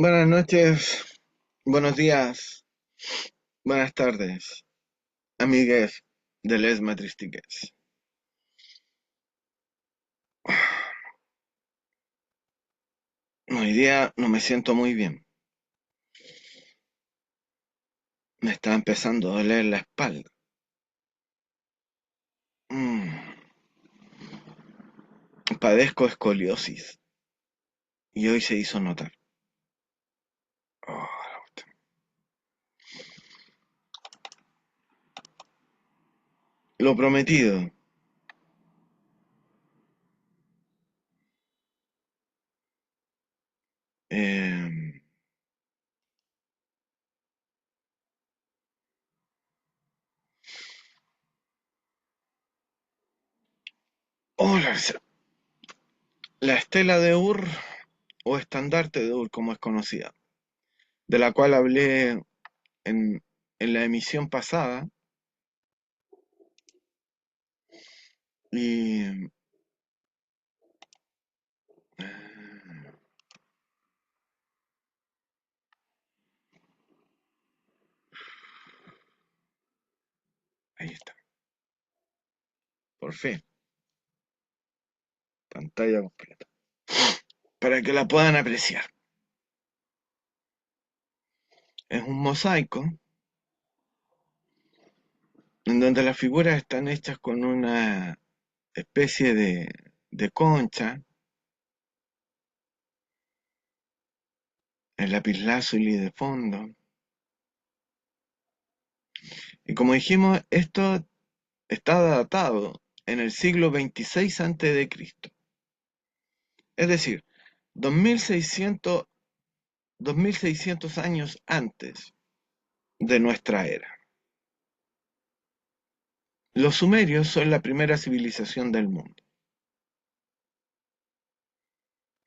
Buenas noches, buenos días, buenas tardes, amigues de Les Matristiques. Hoy día no me siento muy bien. Me está empezando a doler la espalda. Mm, Padezco escoliosis y hoy se hizo notar. Oh, lo prometido. Eh, oh, la estela de Ur o estandarte de Ur, como es conocida, de la cual hablé en la emisión pasada. Y eh, ahí está, por fin, pantalla completa, para que la puedan apreciar. Es un mosaico en donde las figuras están hechas con una especie de concha, el lapislázuli de fondo. Y como dijimos, esto está datado en el siglo 26 antes de Cristo. Es decir, 2600, 2600 años antes de nuestra era. Los sumerios son la primera civilización del mundo,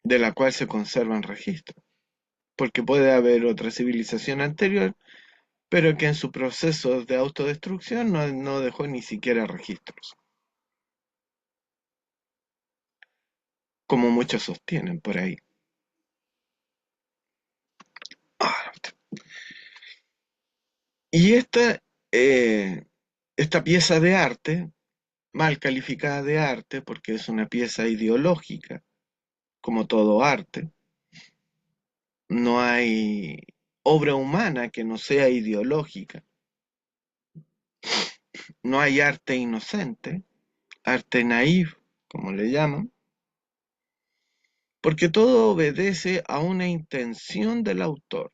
de la cual se conservan registros, porque puede haber otra civilización anterior, pero que en su proceso de autodestrucción no dejó ni siquiera registros, como muchos sostienen por ahí. Ah, Y eh, esta pieza de arte, mal calificada de arte, porque es una pieza ideológica, como todo arte, no hay obra humana que no sea ideológica, no hay arte inocente, arte naif, como le llaman, porque todo obedece a una intención del autor.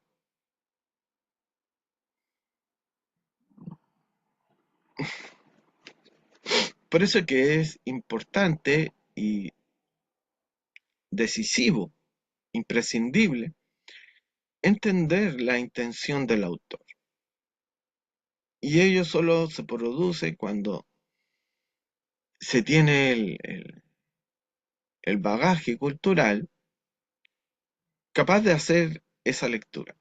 Por eso que es importante y decisivo, imprescindible, entender la intención del autor. Y ello solo se produce cuando se tiene el bagaje cultural capaz de hacer esa lectura.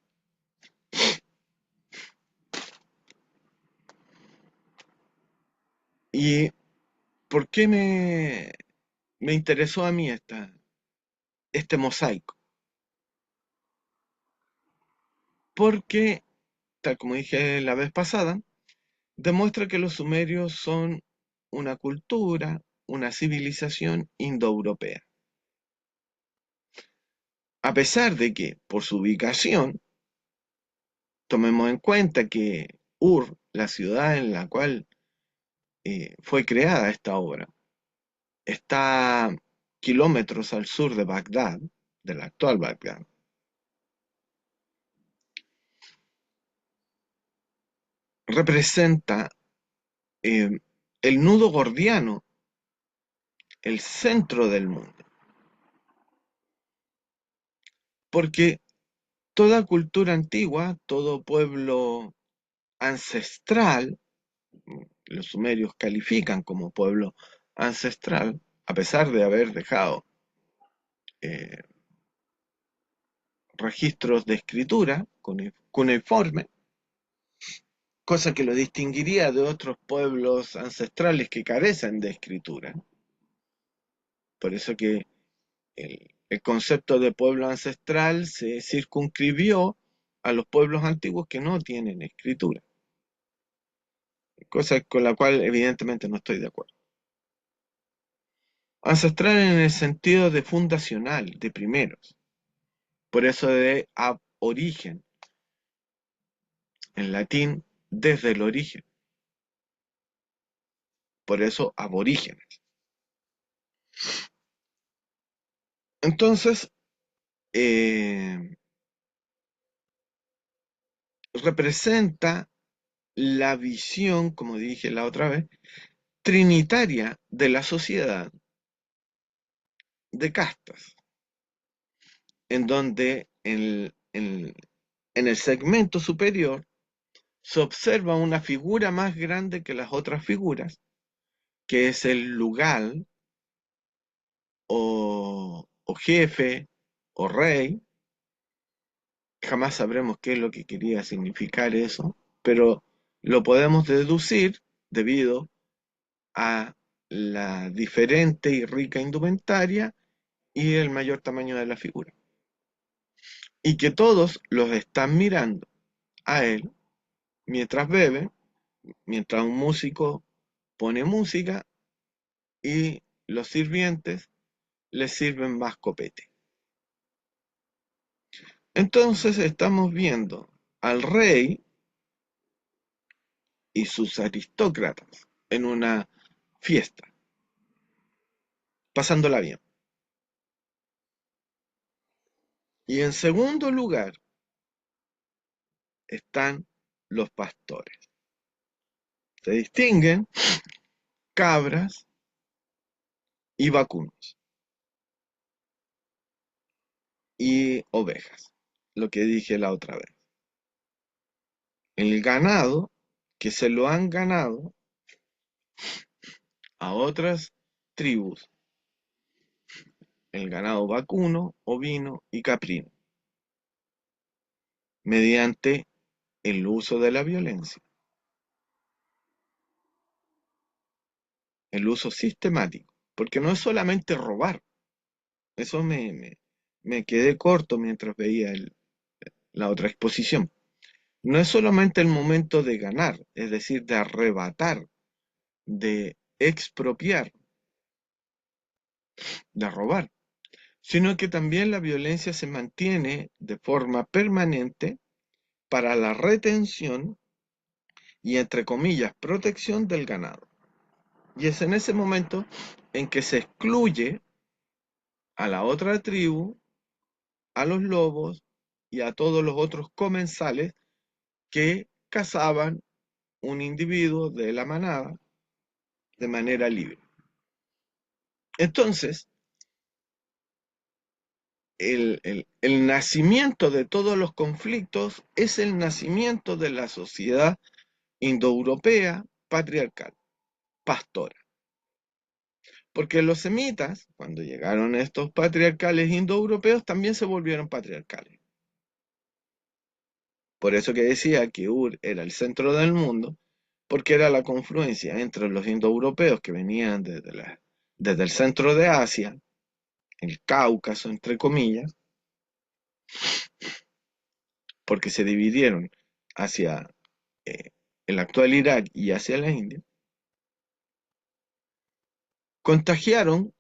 ¿Y por qué me interesó a mí este mosaico? Porque, tal como dije la vez pasada, demuestra que los sumerios son una cultura, una civilización indoeuropea. A pesar de que, por su ubicación, tomemos en cuenta que Ur, la ciudad en la cual fue creada esta obra, está kilómetros al sur de Bagdad, de la actual Bagdad, representa eh, el nudo gordiano, el centro del mundo. Porque toda cultura antigua, todo pueblo ancestral, los sumerios califican como pueblo ancestral, a pesar de haber dejado eh, registros de escritura cuneiforme, cosa que lo distinguiría de otros pueblos ancestrales que carecen de escritura. Por eso que el concepto de pueblo ancestral se circunscribió a los pueblos antiguos que no tienen escritura, cosa con la cual evidentemente no estoy de acuerdo. Ancestral en el sentido de fundacional, de primeros, por eso de ab origen, en latín, desde el origen, por eso aborígenes. Entonces, representa la visión, como dije la otra vez, trinitaria de la sociedad de castas, en donde en el segmento superior se observa una figura más grande que las otras figuras, que es el lugal o jefe o rey. Jamás sabremos qué es lo que quería significar eso, pero lo podemos deducir debido a la diferente y rica indumentaria y el mayor tamaño de la figura. Y que todos los están mirando a él mientras bebe, mientras un músico pone música y los sirvientes les sirven más copete. Entonces estamos viendo al rey y sus aristócratas en una fiesta, pasándola bien. Y en segundo lugar están los pastores. Se distinguen cabras y vacunos y ovejas, lo que dije la otra vez. El ganado que se lo han ganado a otras tribus, el ganado vacuno, ovino y caprino, mediante el uso de la violencia, el uso sistemático, porque no es solamente robar, eso me quedé corto mientras veía la otra exposición. No es solamente el momento de ganar, es decir, de arrebatar, de expropiar, de robar, sino que también la violencia se mantiene de forma permanente para la retención y, entre comillas, protección del ganado. Y es en ese momento en que se excluye a la otra tribu, a los lobos y a todos los otros comensales que cazaban un individuo de la manada de manera libre. Entonces, el nacimiento de todos los conflictos es el nacimiento de la sociedad indoeuropea patriarcal, pastora. Porque los semitas, cuando llegaron estos patriarcales indoeuropeos, también se volvieron patriarcales. Por eso que decía que Ur era el centro del mundo, porque era la confluencia entre los indoeuropeos que venían desde el centro de Asia, el Cáucaso, entre comillas, porque se dividieron hacia eh, el actual Irak y hacia la India, contagiaron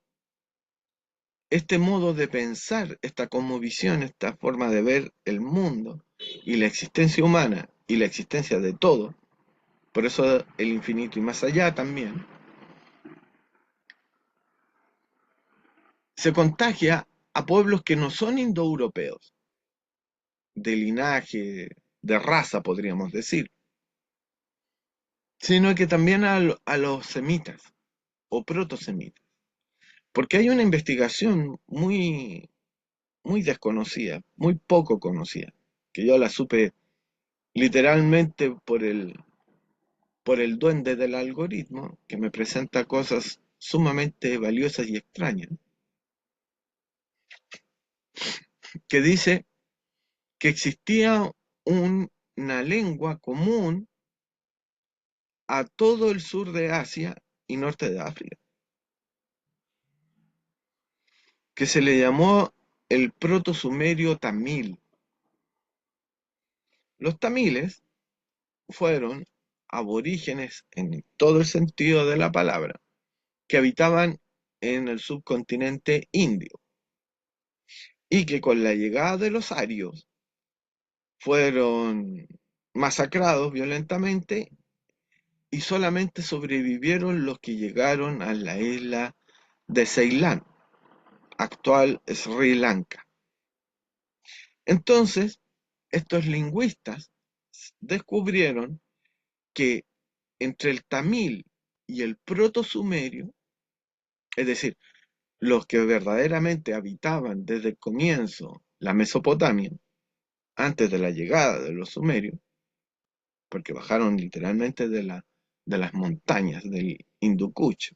este modo de pensar, esta cosmovisión, esta forma de ver el mundo y la existencia humana y la existencia de todo, por eso el infinito y más allá también, se contagia a pueblos que no son indoeuropeos, de linaje, de raza podríamos decir, sino que también a los semitas o protosemitas, porque hay una investigación muy desconocida, muy poco conocida, que yo la supe literalmente por el duende del algoritmo, que me presenta cosas sumamente valiosas y extrañas, que dice que existía una lengua común a todo el sur de Asia y norte de África, que se le llamó el protosumerio tamil. Los tamiles fueron aborígenes en todo el sentido de la palabra, que habitaban en el subcontinente indio y que con la llegada de los arios fueron masacrados violentamente y solamente sobrevivieron los que llegaron a la isla de Ceilán, actual Sri Lanka. Entonces, estos lingüistas descubrieron que entre el tamil y el proto-sumerio, es decir, los que verdaderamente habitaban desde el comienzo la Mesopotamia, antes de la llegada de los sumerios, porque bajaron literalmente de las montañas del Hindu Kush,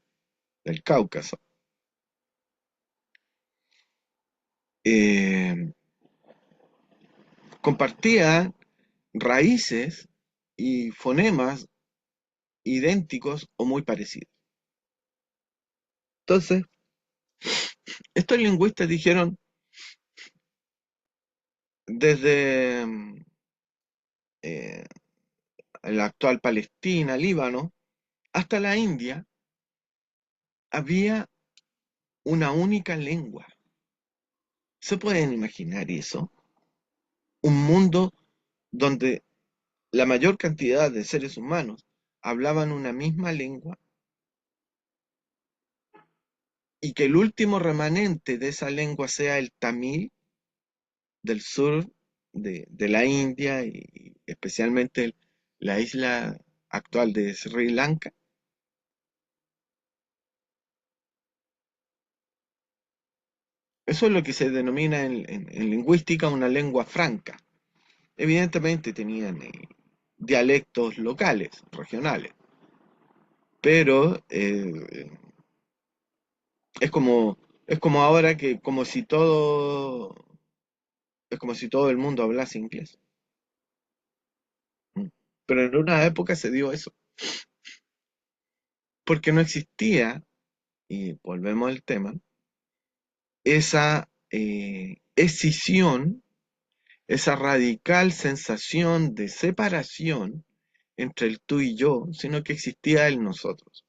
del Cáucaso, eh, compartían raíces y fonemas idénticos o muy parecidos. Entonces, estos lingüistas dijeron, desde eh, la actual Palestina, Líbano, hasta la India, había una única lengua. ¿Se pueden imaginar eso? Un mundo donde la mayor cantidad de seres humanos hablaban una misma lengua y que el último remanente de esa lengua sea el tamil del sur de la India y especialmente la isla actual de Sri Lanka. Eso es lo que se denomina en lingüística una lengua franca. Evidentemente tenían dialectos locales, regionales, pero es como, es como ahora que es como si todo el mundo hablase inglés. Mm. Pero en una época se dio eso, porque no existía, y volvemos al tema, esa escisión, esa radical sensación de separación entre el tú y yo, sino que existía el nosotros,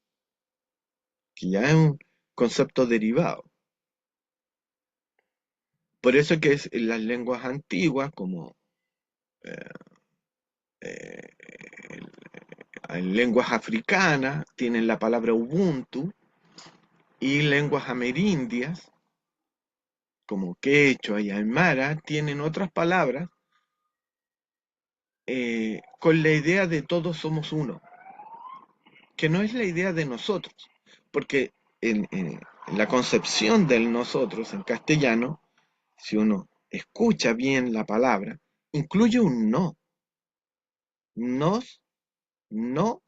que ya es un concepto derivado. Por eso que es en las lenguas antiguas, como eh, eh, en lenguas africanas, tienen la palabra Ubuntu, y lenguas amerindias, como quechua y aymara, tienen otras palabras con la idea de todos somos uno, que no es la idea de nosotros, porque en la concepción del nosotros en castellano, si uno escucha bien la palabra, incluye un no, nos, no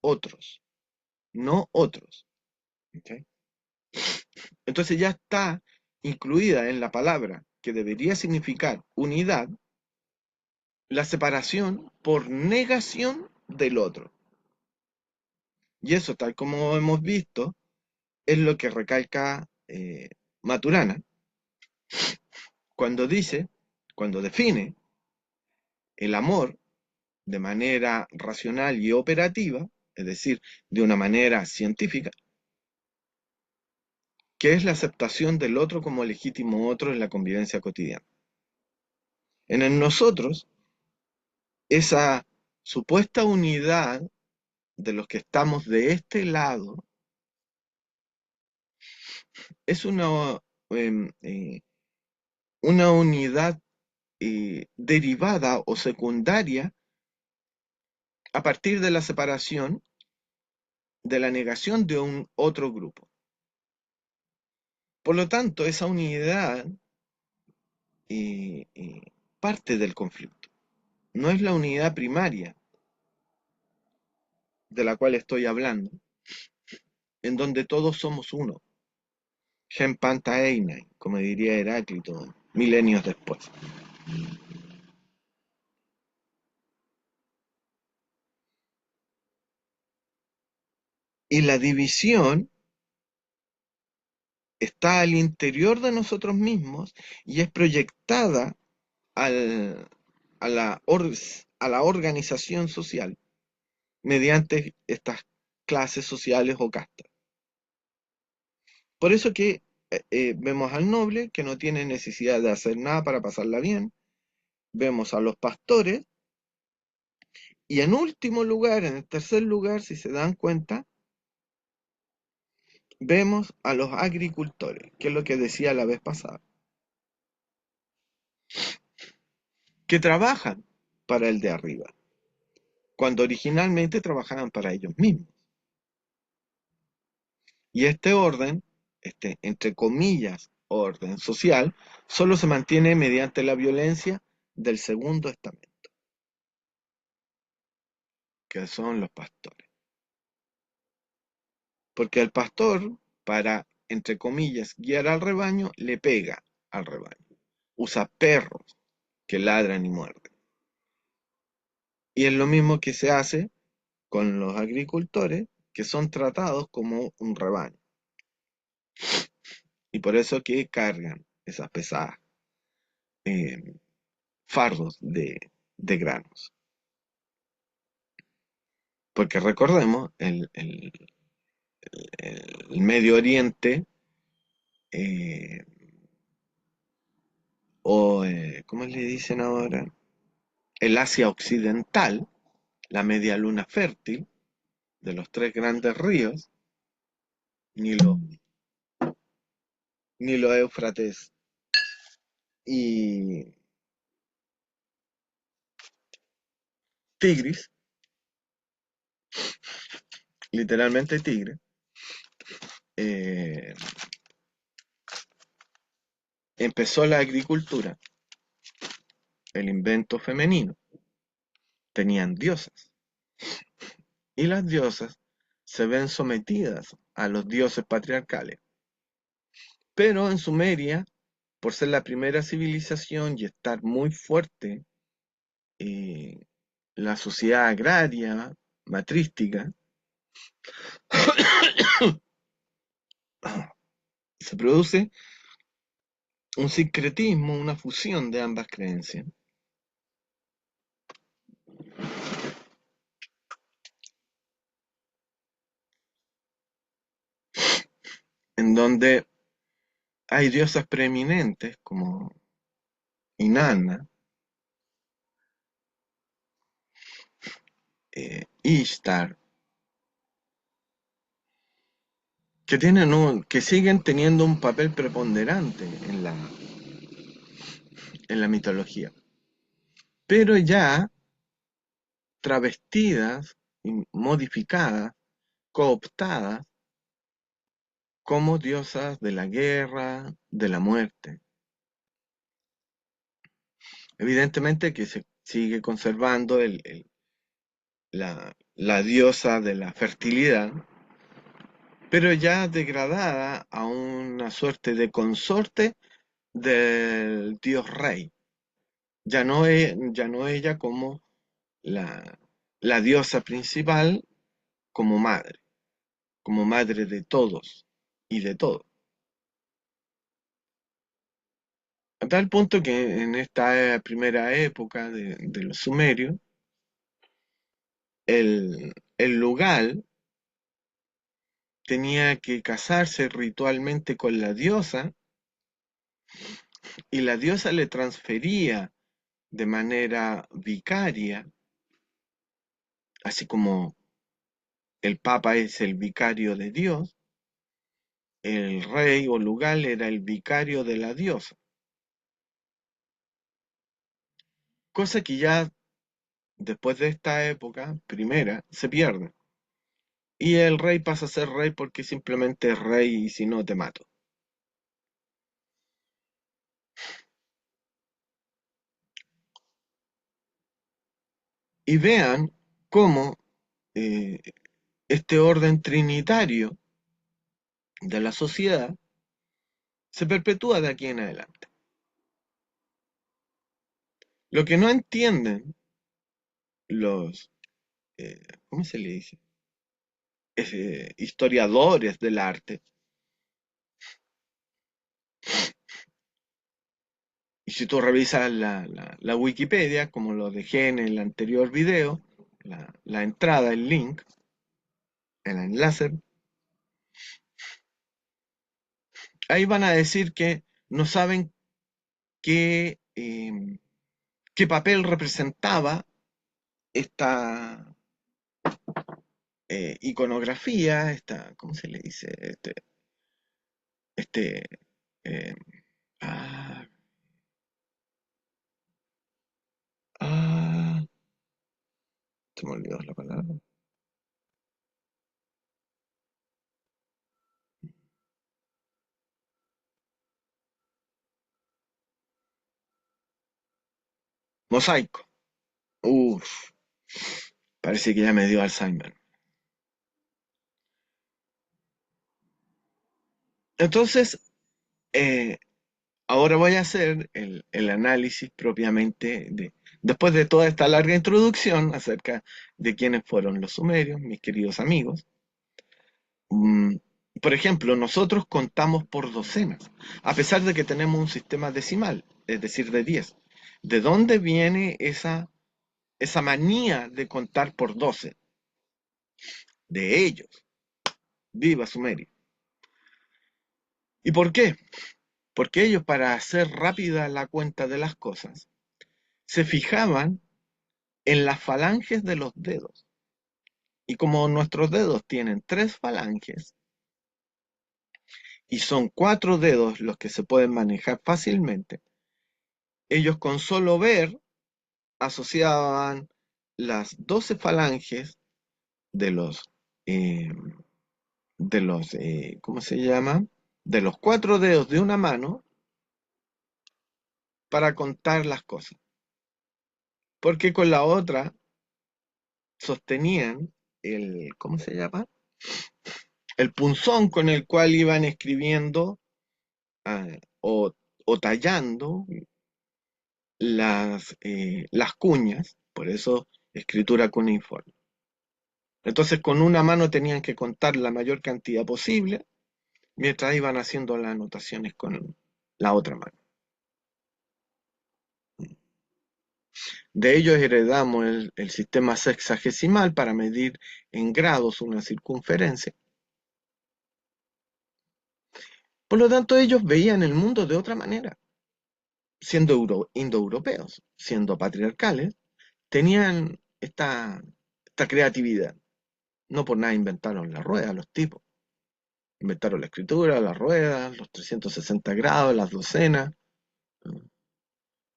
otros, no otros. ¿Ok? Entonces ya está incluida en la palabra que debería significar unidad, la separación por negación del otro. Y eso, tal como hemos visto, es lo que recalca Maturana cuando dice, cuando define el amor de manera racional y operativa, es decir, de una manera científica, que es la aceptación del otro como legítimo otro en la convivencia cotidiana. En el nosotros, esa supuesta unidad de los que estamos de este lado es una unidad derivada o secundaria a partir de la separación, de la negación de un otro grupo. Por lo tanto, esa unidad parte del conflicto. No es la unidad primaria de la cual estoy hablando, en donde todos somos uno. Gen panta einai, como diría Heráclito milenios después. Y la división está al interior de nosotros mismos y es proyectada al- a la organización social mediante estas clases sociales o castas. Por eso que vemos al noble que no tiene necesidad de hacer nada para pasarla bien, vemos a los pastores y en último lugar, en el tercer lugar, si se dan cuenta, vemos a los agricultores, que es lo que decía la vez pasada, que trabajan para el de arriba, cuando originalmente trabajaban para ellos mismos. Y este orden, este, entre comillas, orden social, solo se mantiene mediante la violencia del segundo estamento, que son los pastores. Porque el pastor, para, entre comillas, guiar al rebaño, le pega al rebaño. Usa perros que ladran y muerden. Y es lo mismo que se hace con los agricultores, que son tratados como un rebaño. Y por eso que cargan esas pesadas eh, fardos de granos. Porque recordemos, el Medio Oriente, eh, ¿cómo le dicen ahora? El Asia Occidental, la media luna fértil de los tres grandes ríos, Nilo, Nilo Éufrates y Tigris, literalmente Tigre, eh, empezó la agricultura, el invento femenino. Tenían diosas y las diosas se ven sometidas a los dioses patriarcales. Pero en Sumeria, por ser la primera civilización y estar muy fuerte eh, la sociedad agraria, matrística, se produce un sincretismo, una fusión de ambas creencias, en donde hay diosas preeminentes como Inanna, Ishtar, que siguen teniendo un papel preponderante en la mitología, pero ya travestidas, y modificadas, cooptadas como diosas de la guerra, de la muerte. Evidentemente que se sigue conservando la diosa de la fertilidad, pero ya degradada a una suerte de consorte del dios rey. Ya no ella como la, la diosa principal, como madre de todos y de todo. A tal punto que en esta primera época de los sumerios, el lugar tenía que casarse ritualmente con la diosa y la diosa le transfería de manera vicaria, así como el papa es el vicario de Dios, el rey o lugar era el vicario de la diosa, cosa que ya después de esta época primera se pierde. Y el rey pasa a ser rey porque simplemente es rey y si no te mato. Y vean cómo eh, este orden trinitario de la sociedad se perpetúa de aquí en adelante. Lo que no entienden los, ¿cómo se le dice? Historiadores del arte, Y si tú revisas la Wikipedia, como lo dejé en el anterior video, la entrada, el link, el enlace, ahí van a decir que no saben qué papel representaba esta iconografía, ¿cómo se le dice? Este, eh, ah, ah, se me olvidó la palabra. Mosaico. Uf, parece que ya me dio Alzheimer. Entonces, eh, ahora voy a hacer el análisis propiamente después de toda esta larga introducción acerca de quiénes fueron los sumerios, mis queridos amigos. Mm, por ejemplo, nosotros contamos por docenas, a pesar de que tenemos un sistema decimal, es decir, de 10. ¿De dónde viene esa manía de contar por 12? De ellos. Viva Sumeria. ¿Y por qué? Porque ellos, para hacer rápida la cuenta de las cosas, se fijaban en las falanges de los dedos. Y como nuestros dedos tienen 3 falanges y son 4 dedos los que se pueden manejar fácilmente, ellos con solo ver asociaban las 12 falanges de eh, ¿cómo se llama? De los 4 dedos de una mano para contar las cosas. Porque con la otra sostenían ¿cómo se llama? El punzón con el cual iban escribiendo ah, o, o tallando las cuñas, por eso escritura cuneiforme. Entonces con una mano tenían que contar la mayor cantidad posible mientras iban haciendo las anotaciones con la otra mano. De ellos heredamos el sistema sexagesimal para medir en grados una circunferencia. Por lo tanto, ellos veían el mundo de otra manera. Siendo indoeuropeos, siendo patriarcales, tenían esta creatividad. No por nada inventaron la rueda los tipos. Inventaron la escritura, las ruedas, los 360 grados, las docenas.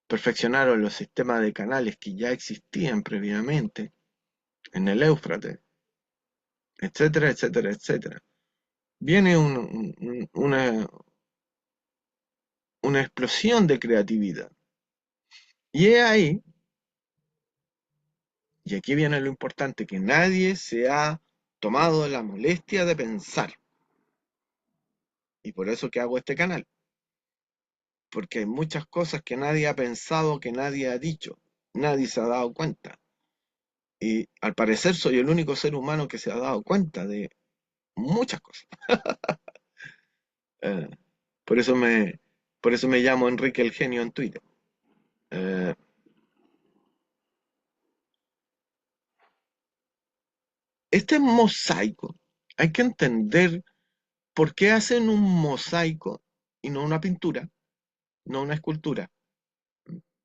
Perfeccionaron los sistemas de canales que ya existían previamente en el Éufrates, etcétera, etcétera, etcétera. Viene una explosión de creatividad. Y es ahí, y aquí viene lo importante, que nadie se ha tomado la molestia de pensar. Y por eso que hago este canal. Porque hay muchas cosas que nadie ha pensado, que nadie ha dicho. Nadie se ha dado cuenta. Y al parecer soy el único ser humano que se ha dado cuenta de muchas cosas. Eh, por eso me, por eso me llamo Enrique el Genio en Twitter. Eh, este mosaico, hay que entender por qué hacen un mosaico y no una pintura, no una escultura.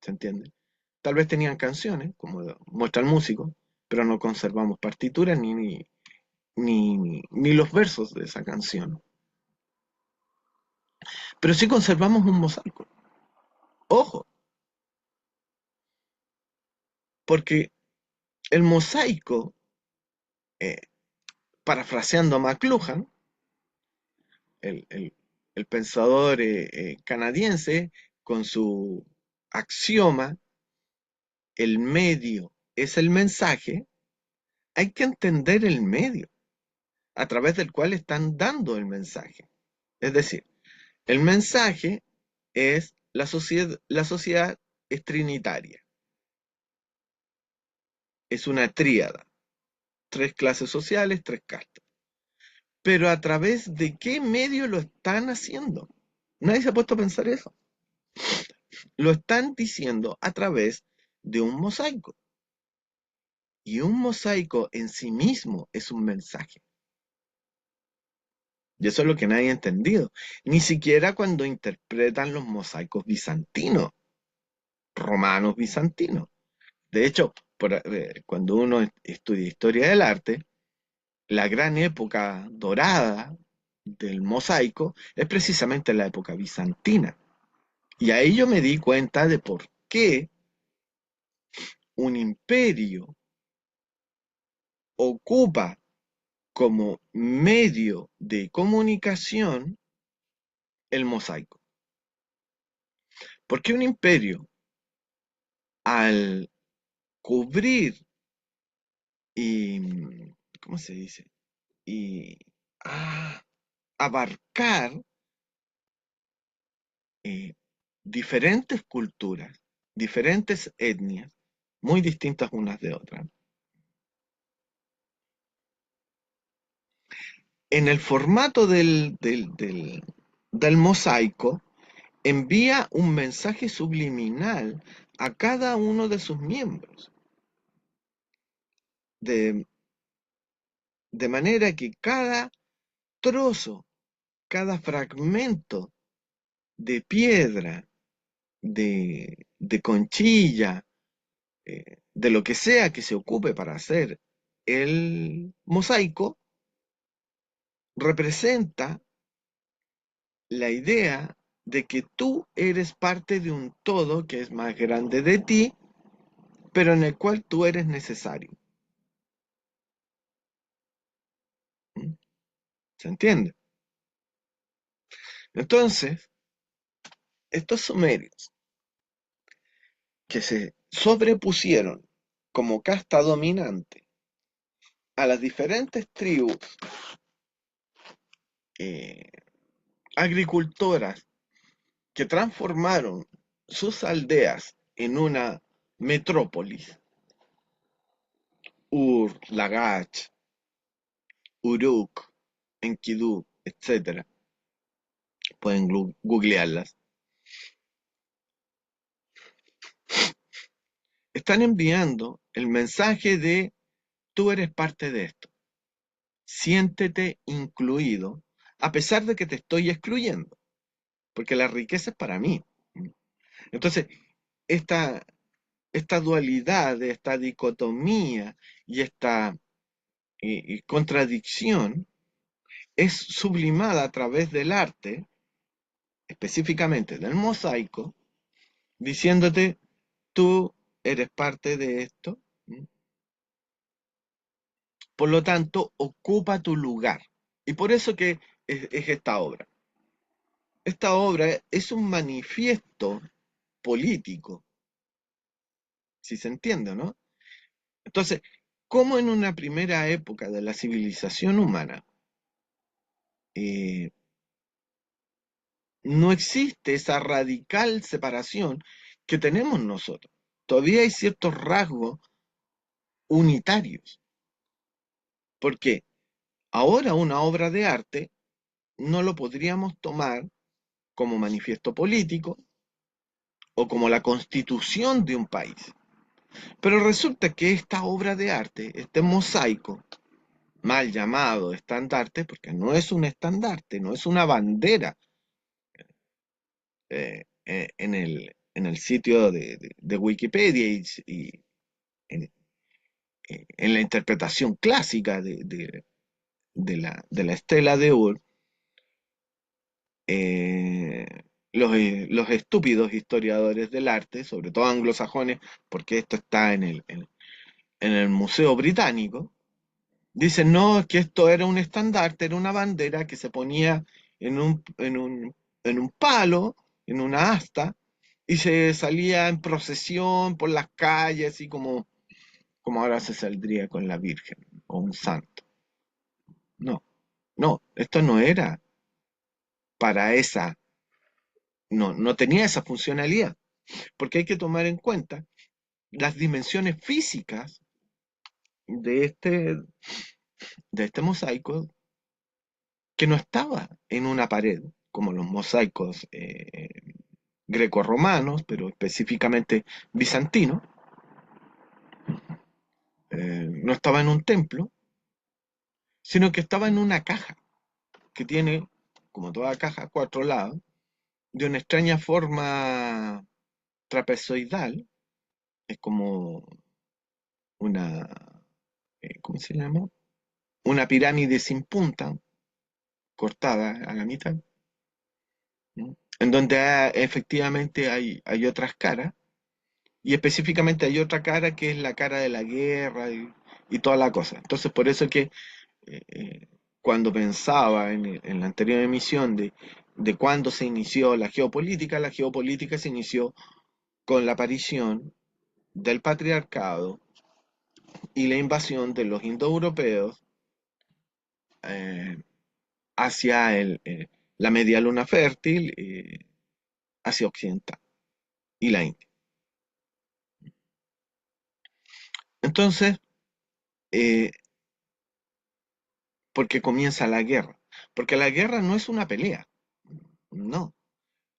¿Se entiende? Tal vez tenían canciones, como muestra el músico, pero no conservamos partituras ni los versos de esa canción. Pero sí conservamos un mosaico. Ojo, porque el mosaico, eh, parafraseando a McLuhan, el, el- el pensador canadiense, con su axioma, el medio es el mensaje, hay que entender el medio a través del cual están dando el mensaje. Es decir, el mensaje es la sociedad es trinitaria, es una tríada, 3 clases sociales, 3 castas. Pero a través de qué medio lo están haciendo. Nadie se ha puesto a pensar eso. Lo están diciendo a través de un mosaico. Y un mosaico en sí mismo es un mensaje. Y eso es lo que nadie ha entendido. Ni siquiera cuando interpretan los mosaicos bizantinos, romanos bizantinos. De hecho, cuando uno estudia historia del arte, la gran época dorada del mosaico es precisamente la época bizantina. Y ahí yo me di cuenta de por qué un imperio ocupa como medio de comunicación el mosaico. Porque un imperio, al cubrir y, ¿cómo se dice? Y abarcar eh, diferentes culturas, diferentes etnias, muy distintas unas de otras. En el formato del mosaico, envía un mensaje subliminal a cada uno de sus miembros, de, de manera que cada trozo, cada fragmento de piedra, de conchilla, de lo que sea que se ocupe para hacer el mosaico, representa la idea de que tú eres parte de un todo que es más grande de ti, pero en el cual tú eres necesario. ¿Mm? ¿Se entiende? Entonces, estos sumerios que se sobrepusieron como casta dominante a las diferentes tribus eh, agricultoras que transformaron sus aldeas en una metrópolis, Ur, Lagash, Uruk, Enkidu, etcétera, pueden googlearlas, están enviando el mensaje de tú eres parte de esto, siéntete incluido, a pesar de que te estoy excluyendo, porque la riqueza es para mí. Entonces, esta, esta dualidad, esta dicotomía y esta contradicción es sublimada a través del arte, específicamente del mosaico, diciéndote, tú eres parte de esto, por lo tanto, ocupa tu lugar. Y por eso que es esta obra. Esta obra es un manifiesto político, si se entiende, ¿no? Entonces, ¿cómo en una primera época de la civilización humana eh, no existe esa radical separación que tenemos nosotros? Todavía hay ciertos rasgos unitarios, porque ahora una obra de arte no lo podríamos tomar como manifiesto político o como la constitución de un país. Pero resulta que esta obra de arte, este mosaico, mal llamado estandarte, porque no es un estandarte, no es una bandera, en el sitio de Wikipedia y en, en la interpretación clásica de la estela de Ur, eh, los estúpidos historiadores del arte, sobre todo anglosajones, porque esto está en el Museo Británico, dicen, no, es que esto era un estandarte, era una bandera que se ponía en en un palo, en una asta, y se salía en procesión por las calles, así como ahora se saldría con la Virgen o un santo. No, no, esto no era para esa, no tenía esa funcionalidad, porque hay que tomar en cuenta las dimensiones físicas de de este mosaico que no estaba en una pared, como los mosaicos grecorromanos, pero específicamente bizantinos. No estaba en un templo, sino que estaba en una caja que tiene, como toda caja, cuatro lados, de una extraña forma trapezoidal. Es como una, ¿cómo se llama? Una pirámide sin punta, cortada a la mitad, ¿no? En donde efectivamente hay otras caras, y específicamente hay otra cara que es la cara de la guerra y toda la cosa. Entonces, por eso que eh, eh, cuando pensaba en la anterior emisión de cuándo se inició la geopolítica se inició con la aparición del patriarcado y la invasión de los indoeuropeos eh, hacia la media luna fértil, hacia occidental y la India. Entonces, eh, porque comienza la guerra. Porque la guerra no es una pelea, no.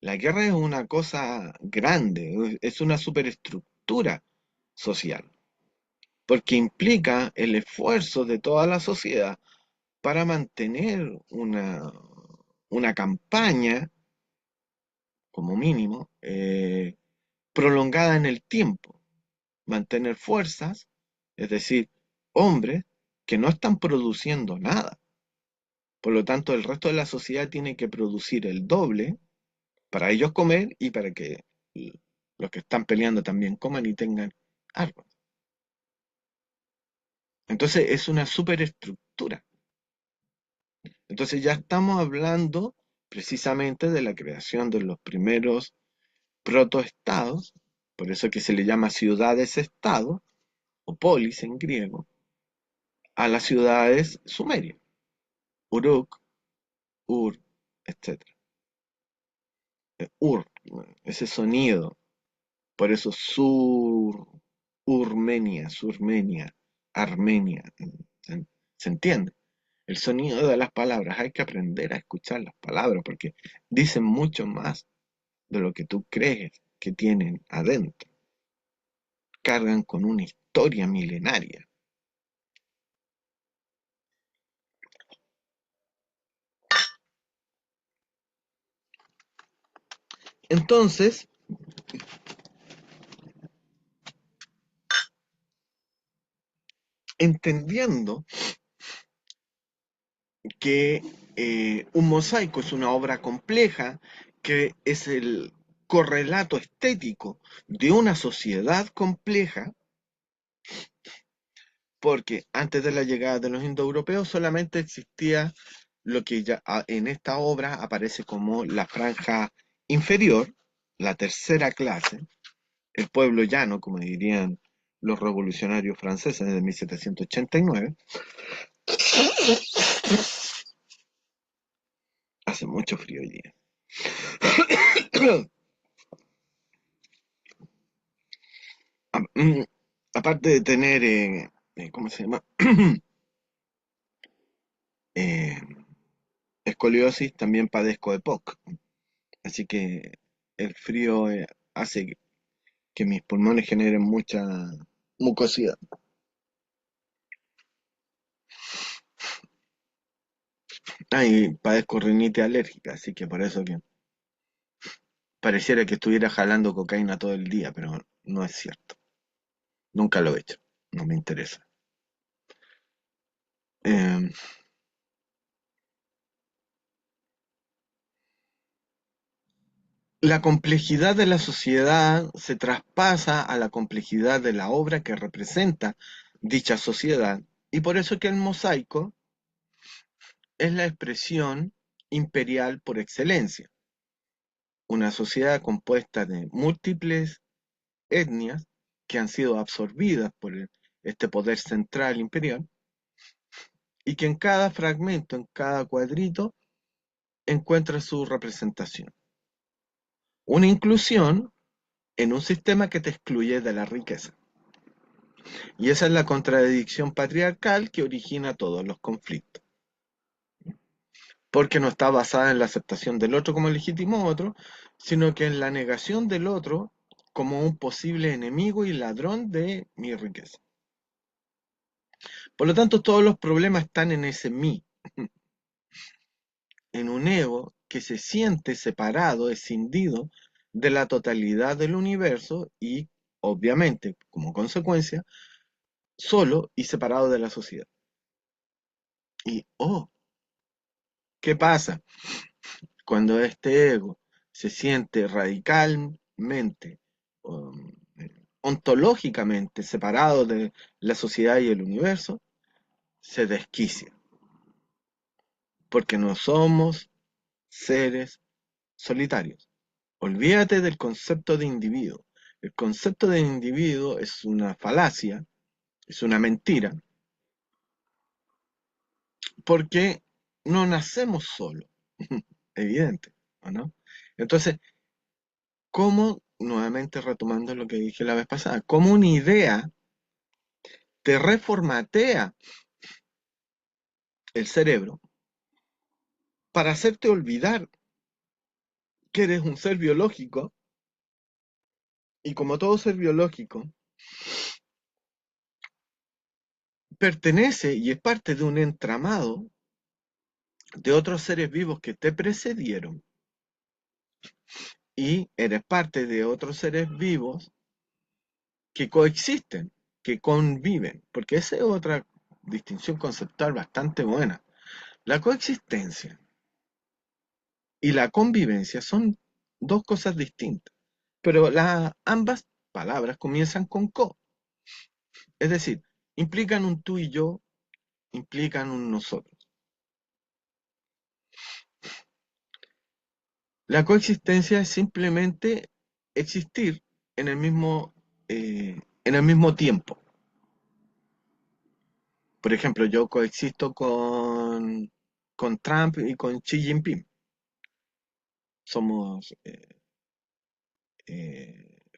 La guerra es una cosa grande, es una superestructura social, porque implica el esfuerzo de toda la sociedad para mantener una campaña, como mínimo, prolongada en el tiempo, mantener fuerzas, es decir, hombres que no están produciendo nada. Por lo tanto, el resto de la sociedad tiene que producir el doble para ellos comer y para que los que están peleando también coman y tengan armas. Entonces es una superestructura. Entonces ya estamos hablando precisamente de la creación de los primeros protoestados, por eso que se le llama ciudades-estado, o polis en griego, a las ciudades sumerias, Uruk, Ur, etc. Ur, ese sonido, por eso Surmenia, Armenia, ¿se, se entiende? El sonido de las palabras, hay que aprender a escuchar las palabras porque dicen mucho más de lo que tú crees que tienen adentro. Cargan con una historia milenaria. Entonces, entendiendo que un mosaico es una obra compleja, que es el correlato estético de una sociedad compleja, porque antes de la llegada de los indoeuropeos solamente existía lo que ya en esta obra aparece como la franja inferior, la tercera clase, el pueblo llano, como dirían los revolucionarios franceses de 1789. Hace mucho frío hoy día. Aparte de tener, ¿cómo se llama? Eh, escoliosis, también padezco de POC. Así que el frío hace que mis pulmones generen mucha mucosidad. Ah, y padezco rinitis alérgica, así que por eso que pareciera que estuviera jalando cocaína todo el día, pero no es cierto. Nunca lo he hecho, no me interesa. Eh, la complejidad de la sociedad se traspasa a la complejidad de la obra que representa dicha sociedad, y por eso que el mosaico es la expresión imperial por excelencia. Una sociedad compuesta de múltiples etnias que han sido absorbidas por este poder central imperial y que en cada fragmento, en cada cuadrito, encuentra su representación. Una inclusión en un sistema que te excluye de la riqueza. Y esa es la contradicción patriarcal que origina todos los conflictos. porque no está basada en la aceptación del otro como legítimo otro, sino que en la negación del otro como un posible enemigo y ladrón de mi riqueza. Por lo tanto, todos los problemas están en ese mí, en un ego que se siente separado, escindido de la totalidad del universo y, obviamente, como consecuencia, solo y separado de la sociedad. Y, oh, ¿qué pasa? Cuando este ego se siente radicalmente, um, ontológicamente separado de la sociedad y el universo, se desquicia, porque no somos seres solitarios. Olvídate del concepto de individuo. El concepto de individuo es una falacia, es una mentira, porque no nacemos solos, evidente, ¿o no? Entonces, ¿cómo, nuevamente retomando lo que dije la vez pasada, cómo una idea te reformatea el cerebro para hacerte olvidar que eres un ser biológico y como todo ser biológico, pertenece y es parte de un entramado de otros seres vivos que te precedieron y eres parte de otros seres vivos que coexisten, que conviven, porque esa es otra distinción conceptual bastante buena. La coexistencia y la convivencia son dos cosas distintas, pero ambas palabras comienzan con co, es decir, implican un tú y yo, implican un nosotros. La coexistencia es simplemente existir en el mismo tiempo. Por ejemplo, yo coexisto con Trump y con Xi Jinping. Somos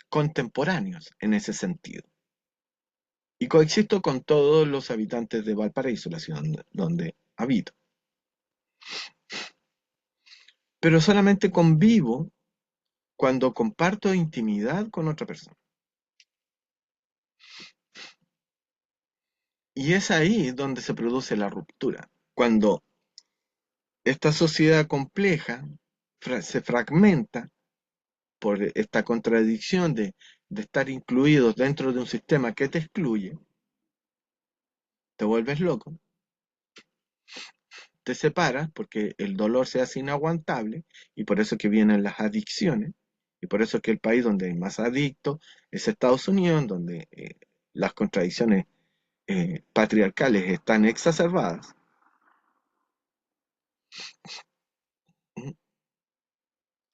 contemporáneos en ese sentido. Y coexisto con todos los habitantes de Valparaíso, la ciudad donde habito. Pero solamente convivo cuando comparto intimidad con otra persona. Y es ahí donde se produce la ruptura. Cuando esta sociedad compleja se fragmenta por esta contradicción de estar incluidos dentro de un sistema que te excluye, te vuelves loco, te separas porque el dolor se hace inaguantable y por eso que vienen las adicciones y por eso que el país donde hay más adictos es Estados Unidos, donde las contradicciones patriarcales están exacerbadas.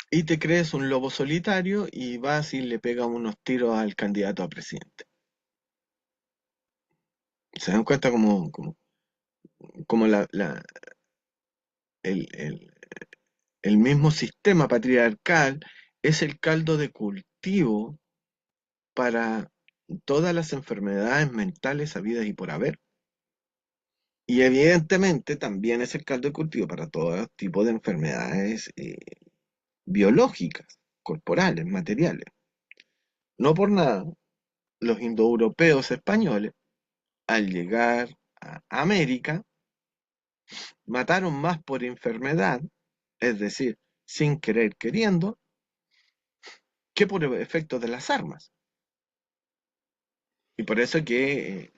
Y te crees un lobo solitario y vas y le pegas unos tiros al candidato a presidente. ¿Se dan cuenta como el, el mismo sistema patriarcal es el caldo de cultivo para todas las enfermedades mentales habidas y por haber? Y evidentemente también es el caldo de cultivo para todo tipo de enfermedades biológicas, corporales, materiales. No por nada, los indoeuropeos españoles, al llegar a América, mataron más por enfermedad, es decir, sin querer queriendo, que por efecto de las armas. Y por eso que,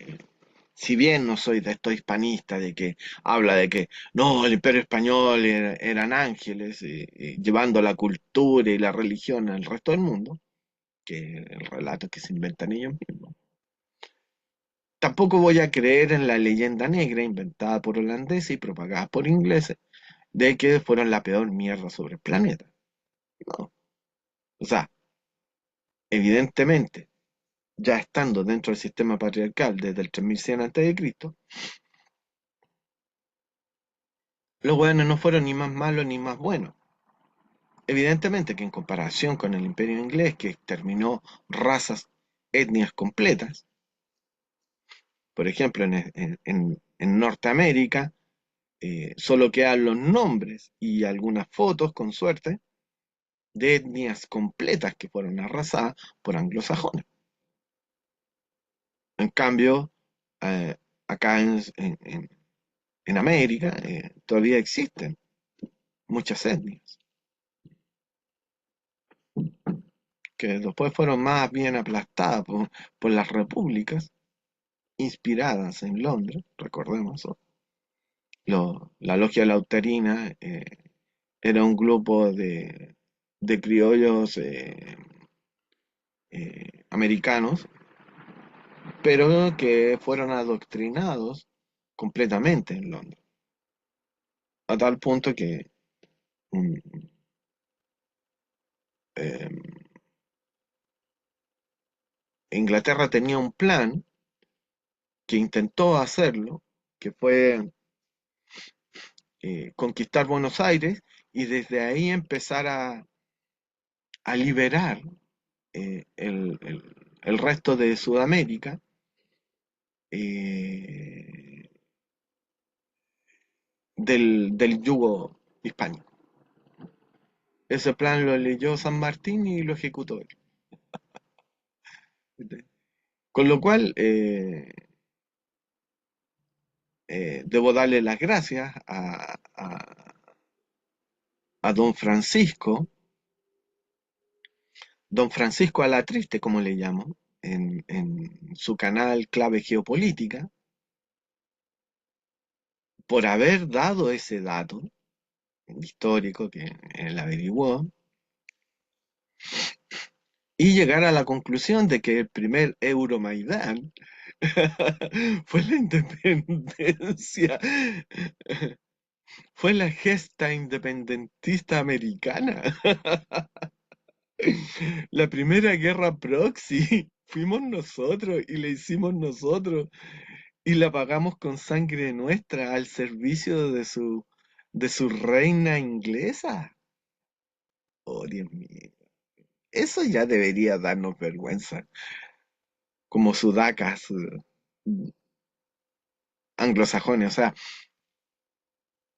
si bien no soy de estos hispanistas de que habla de que no, el imperio español eran ángeles, llevando la cultura y la religión al resto del mundo, que el relato que se inventan ellos mismos. Tampoco voy a creer en la leyenda negra inventada por holandeses y propagada por ingleses de que fueron la peor mierda sobre el planeta. No. O sea, evidentemente, ya estando dentro del sistema patriarcal desde el 3100 a.C., los hueones no fueron ni más malos ni más buenos. Evidentemente que en comparación con el imperio inglés que exterminó razas, etnias completas, por ejemplo en Norteamérica, solo quedan los nombres y algunas fotos, con suerte, de etnias completas que fueron arrasadas por anglosajones. En cambio, eh, acá en América todavía existen muchas etnias que después fueron más bien aplastadas por las repúblicas inspiradas en Londres, recordemos, ¿no? La logia lautarina era un grupo de criollos americanos, pero que fueron adoctrinados completamente en Londres, a tal punto que mm, eh, Inglaterra tenía un plan que intentó hacerlo, que fue conquistar Buenos Aires y desde ahí empezar a liberar el resto de Sudamérica eh, del yugo hispánico. Ese plan lo leyó San Martín y lo ejecutó él. Con lo cual, debo darle las gracias a don Francisco Alatriste, como le llamo, en su canal Clave Geopolítica, por haber dado ese dato histórico que él averiguó y llegar a la conclusión de que el primer Euromaidán fue la independencia, fue la gesta independentista americana. La primera guerra proxy fuimos nosotros y la hicimos nosotros y la pagamos con sangre nuestra al servicio de su reina inglesa. Oh, Dios mío. Eso ya debería darnos vergüenza, como sudacas anglosajones. O sea,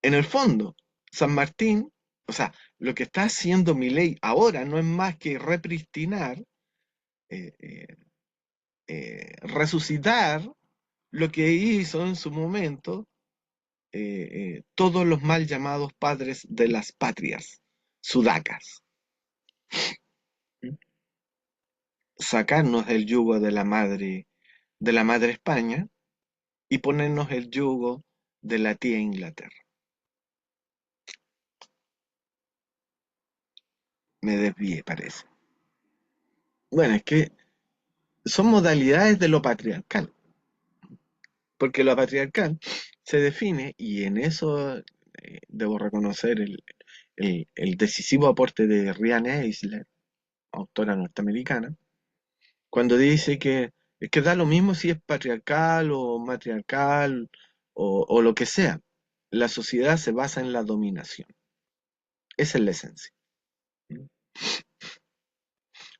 en el fondo, San Martín, o sea, lo que está haciendo Milei ahora no es más que repristinar, eh, eh, resucitar lo que hizo en su momento todos los mal llamados padres de las patrias, sudacas. Sacarnos el yugo de la madre España y ponernos el yugo de la tía Inglaterra. Me desvié, parece. Bueno, es que son modalidades de lo patriarcal, porque lo patriarcal se define, y en eso debo reconocer el decisivo aporte de Rihanna Eisler, autora norteamericana, cuando dice que es que da lo mismo si es patriarcal o matriarcal o lo que sea. La sociedad se basa en la dominación. Esa es la esencia.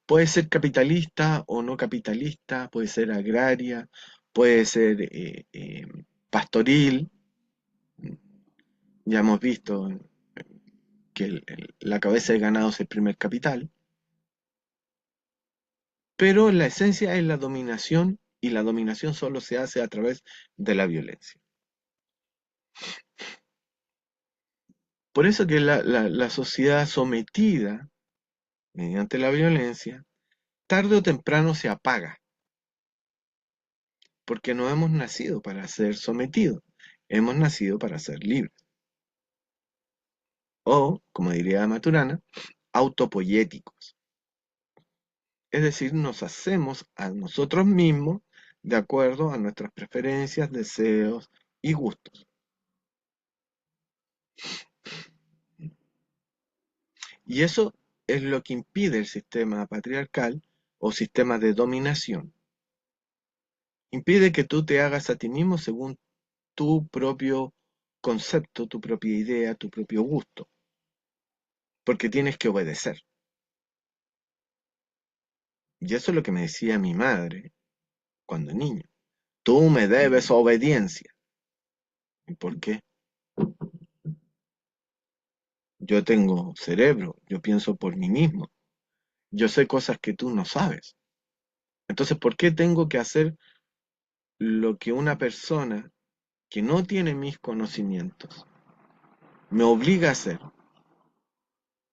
Puede ser capitalista o no capitalista, puede ser agraria, puede ser pastoril. Ya hemos visto que la cabeza de ganado es el primer capital, pero la esencia es la dominación y la dominación solo se hace a través de la violencia. Por eso que la sociedad sometida mediante la violencia, tarde o temprano se apaga, porque no hemos nacido para ser sometidos, hemos nacido para ser libres. O, como diría Maturana, autopoyéticos. Es decir, nos hacemos a nosotros mismos de acuerdo a nuestras preferencias, deseos y gustos. Y eso es lo que impide el sistema patriarcal o sistema de dominación. Impide que tú te hagas a ti mismo según tu propio concepto, tu propia idea, tu propio gusto, porque tienes que obedecer. Y eso es lo que me decía mi madre cuando niño. Tú me debes obediencia. ¿Y por qué? Yo tengo cerebro, yo pienso por mí mismo, yo sé cosas que tú no sabes. Entonces, ¿por qué tengo que hacer lo que una persona que no tiene mis conocimientos me obliga a hacer,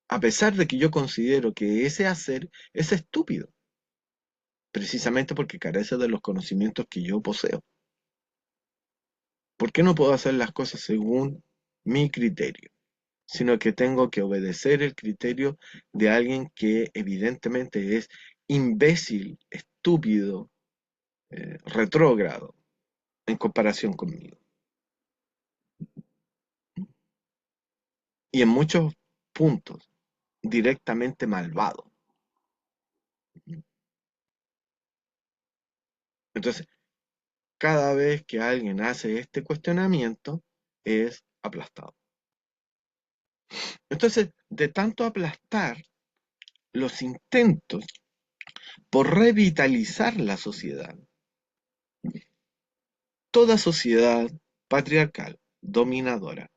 a pesar de que yo considero que ese hacer es estúpido, precisamente porque carece de los conocimientos que yo poseo? ¿Por qué no puedo hacer las cosas según mi criterio, sino que tengo que obedecer el criterio de alguien que evidentemente es imbécil, estúpido, retrógrado en comparación conmigo? Y en muchos puntos, directamente malvado. Entonces, cada vez que alguien hace este cuestionamiento, es aplastado. Entonces, de tanto aplastar, los intentos por revitalizar la sociedad, toda sociedad patriarcal, dominadora,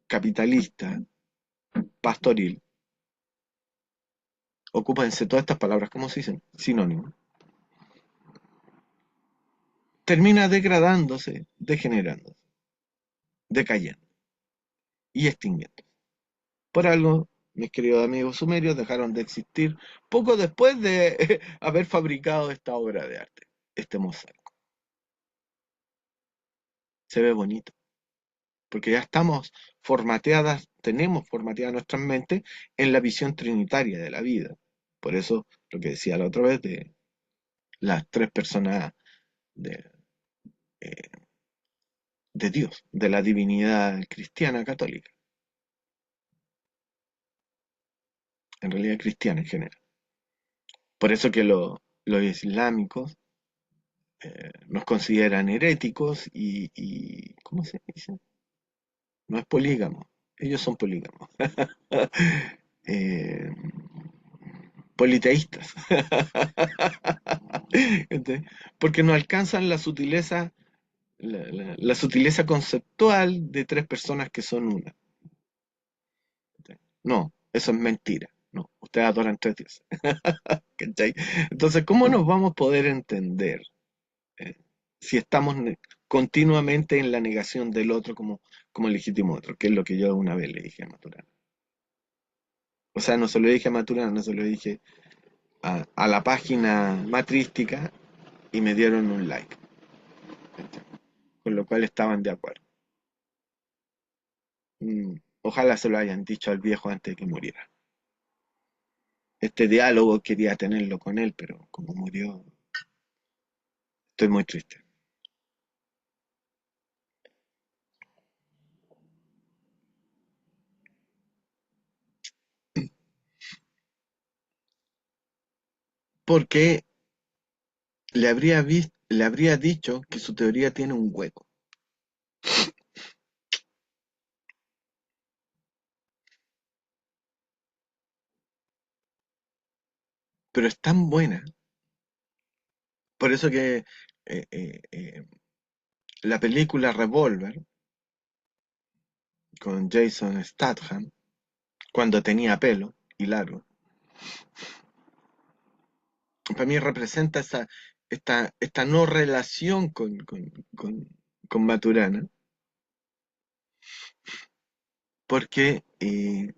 capitalista, pastoril, ocúpense todas estas palabras, ¿cómo se dicen? Sinónimo. Termina degradándose, degenerándose, decayendo y extinguiendo. Por algo, mis queridos amigos sumerios dejaron de existir poco después de haber fabricado esta obra de arte, este mosaico. Se ve bonito, porque ya estamos formateadas, tenemos formateada nuestras mentes en la visión trinitaria de la vida. Por eso, lo que decía la otra vez de las tres personas de, eh, de Dios, de la divinidad cristiana católica, en realidad cristiana en general. Por eso que los islámicos nos consideran heréticos ¿cómo se dice? No es polígamo, ellos son polígamos. Eh, politeístas. Porque no alcanzan la sutileza conceptual de tres personas que son una. No, eso es mentira. No, ustedes adoran tres dioses. ¿Cachai? Entonces, ¿cómo nos vamos a poder entender eh, si estamos continuamente en la negación del otro como legítimo otro? Que es lo que yo una vez le dije a Maturana. O sea, no se lo dije a Maturana, no se lo dije a la página matrística y me dieron un like. Con lo cual estaban de acuerdo. Ojalá se lo hayan dicho al viejo antes de que muriera. Este diálogo quería tenerlo con él, pero como murió, estoy muy triste. Porque le habría dicho que su teoría tiene un hueco. Pero es tan buena. Por eso que eh, eh, eh, la película Revolver con Jason Statham, cuando tenía pelo y largo, para mí representa esta no relación con Maturana, porque eh,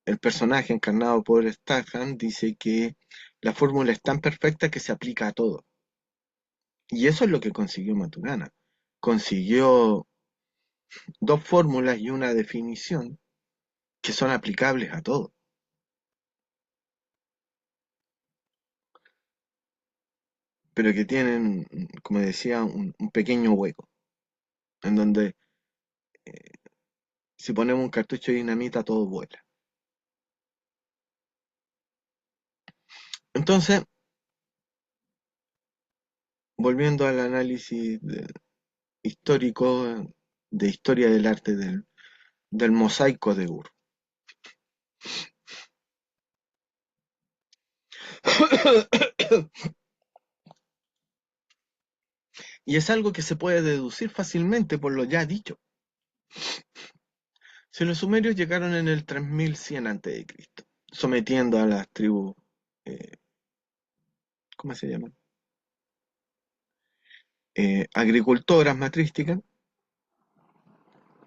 el personaje encarnado por Statham dice que la fórmula es tan perfecta que se aplica a todo. Y eso es lo que consiguió Maturana. Consiguió dos fórmulas y una definición que son aplicables a todo, pero que tienen, como decía, un pequeño hueco, en donde si ponemos un cartucho de dinamita todo vuela. Entonces, volviendo al análisis histórico, de historia del arte del mosaico de Ur. Y es algo que se puede deducir fácilmente por lo ya dicho. Si los sumerios llegaron en el 3100 a.C., sometiendo a las tribus, eh, ¿cómo se llaman? Agricultoras matrísticas,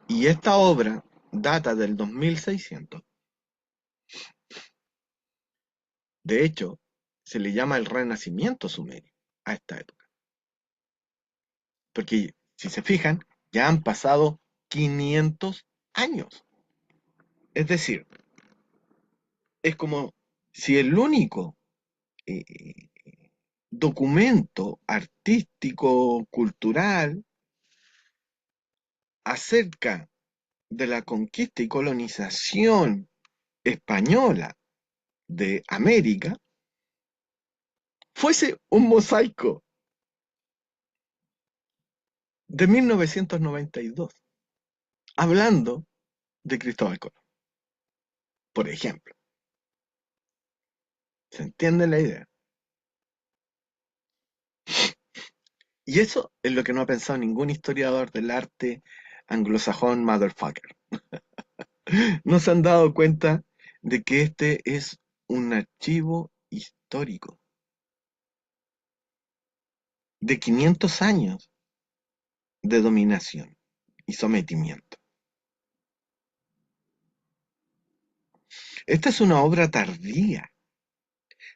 y esta obra data del 2600. De hecho, se le llama el Renacimiento sumerio a esta época, porque si se fijan, ya han pasado 500 años. Es decir, es como si el único eh, documento artístico, cultural, acerca de la conquista y colonización española de América fuese un mosaico de 1992, hablando de Cristóbal Colón, por ejemplo. ¿Se entiende la idea? Y eso es lo que no ha pensado ningún historiador del arte anglosajón motherfucker. No se han dado cuenta de que este es un archivo histórico de 500 años de dominación y sometimiento. Esta es una obra tardía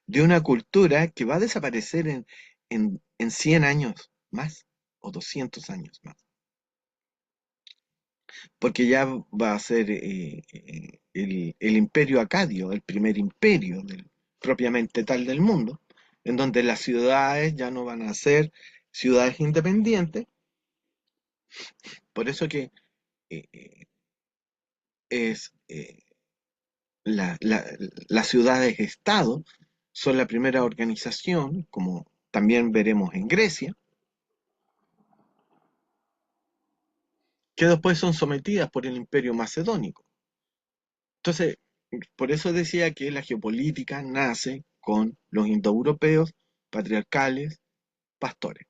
de una cultura que va a desaparecer en 100 años más o 200 años más, porque ya va a ser el imperio acadio, el primer imperio propiamente tal del mundo, en donde las ciudades ya no van a ser ciudades independientes, por eso que eh, eh, es las ciudades-estado son la primera organización, como también veremos en Grecia, que después son sometidas por el imperio macedónico. Entonces, por eso decía que la geopolítica nace con los indoeuropeos patriarcales, pastores,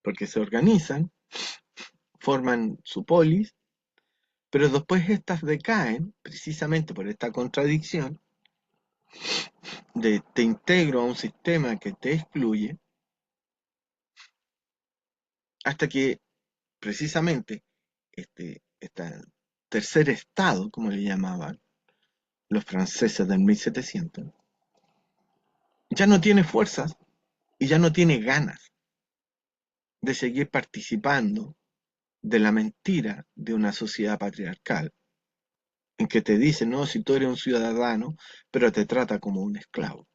porque se organizan, forman su polis, pero después estas decaen precisamente por esta contradicción de te integro a un sistema que te excluye, hasta que precisamente este tercer estado, como le llamaban los franceses del 1700, ya no tiene fuerzas y ya no tiene ganas de seguir participando de la mentira de una sociedad patriarcal, en que te dice, no, si tú eres un ciudadano, pero te trata como un esclavo.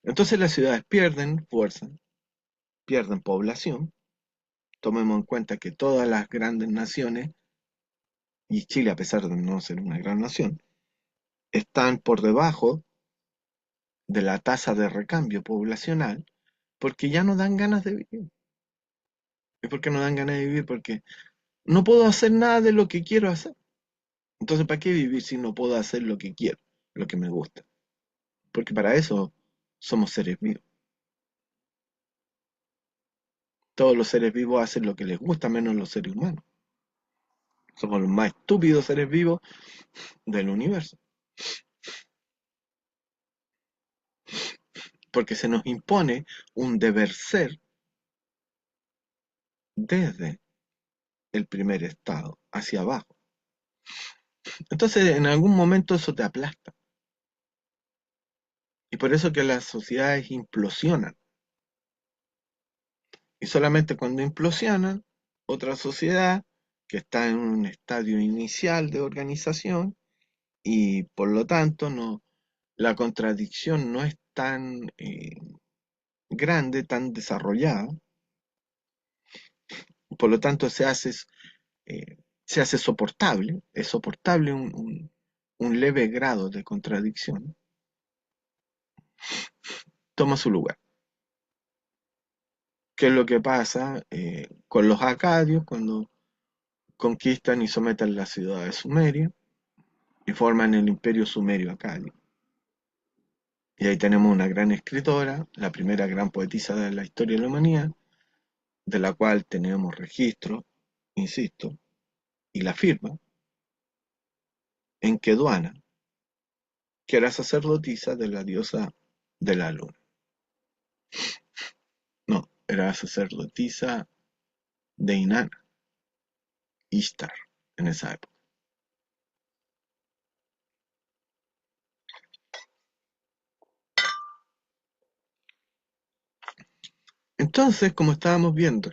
Entonces las ciudades pierden fuerza, pierden población. Tomemos en cuenta que todas las grandes naciones, y Chile a pesar de no ser una gran nación, están por debajo de la tasa de recambio poblacional porque ya no dan ganas de vivir. ¿Y por qué no dan ganas de vivir? Porque no puedo hacer nada de lo que quiero hacer. Entonces, ¿para qué vivir si no puedo hacer lo que quiero, lo que me gusta? Porque para eso somos seres vivos. Todos los seres vivos hacen lo que les gusta, menos los seres humanos. Somos los más estúpidos seres vivos del universo. Porque se nos impone un deber ser desde el primer estado hacia abajo. Entonces, en algún momento eso te aplasta. Y por eso que las sociedades implosionan. Y solamente cuando implosionan, otra sociedad que está en un estadio inicial de organización y por lo tanto no, la contradicción no es tan grande, tan desarrollada, por lo tanto eh, se hace soportable, es soportable un leve grado de contradicción, toma su lugar. ¿Qué es lo que pasa con los acadios cuando conquistan y someten la ciudad de Sumeria y forman el imperio sumerio acadio? Y ahí tenemos una gran escritora, la primera gran poetisa de la historia de la humanidad, de la cual tenemos registro, insisto, y la firma, en que Duana, que era sacerdotisa de la diosa de la luna. No, era sacerdotisa de Inanna, Ishtar, en esa época. Entonces, como estábamos viendo,